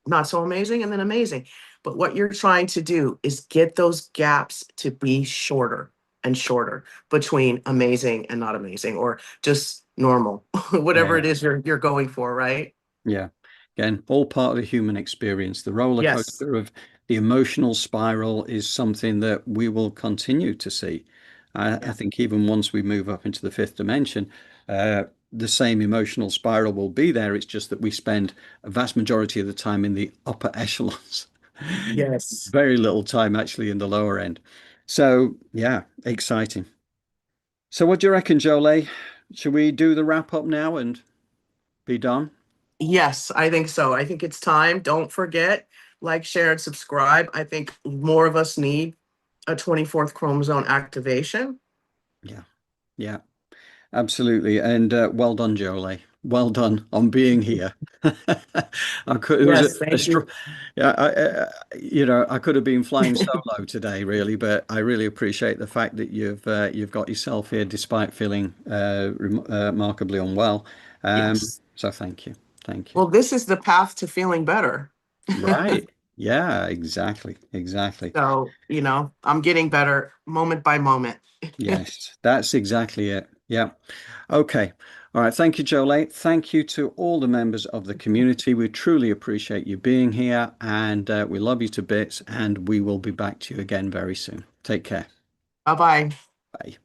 not so amazing and then amazing. But what you're trying to do is get those gaps to be shorter and shorter between amazing and not amazing, or just normal, whatever Yeah. it is you're going for, right? Yeah. Again, all part of the human experience. The roller Yes. coaster of the emotional spiral is something that we will continue to see. I Yeah. think even once we move up into the fifth dimension, the same emotional spiral will be there. It's just that we spend a vast majority of the time in the upper echelons. Yes. Very little time actually in the lower end. So yeah, exciting. So what do you reckon, Jolé? Should we do the wrap up now and be done? Yes, I think so. I think it's time. Don't forget, like, share, and subscribe. I think more of us need a 24th chromosome activation. Yeah, yeah, absolutely. And well done, Jolé. Well done on being here. It was Yes, thank you. yeah, I could have been flying solo today, really, but I really appreciate the fact that you've got yourself here despite feeling remarkably unwell. Yes. So thank you. Well, this is the path to feeling better. Right. Yeah, exactly. Exactly. So, I'm getting better moment by moment. Yes, that's exactly it. Yeah. Okay. All right. Thank you, Jolene. Thank you to all the members of the community. We truly appreciate you being here, and we love you to bits, and we will be back to you again very soon. Take care. Bye-bye. Bye.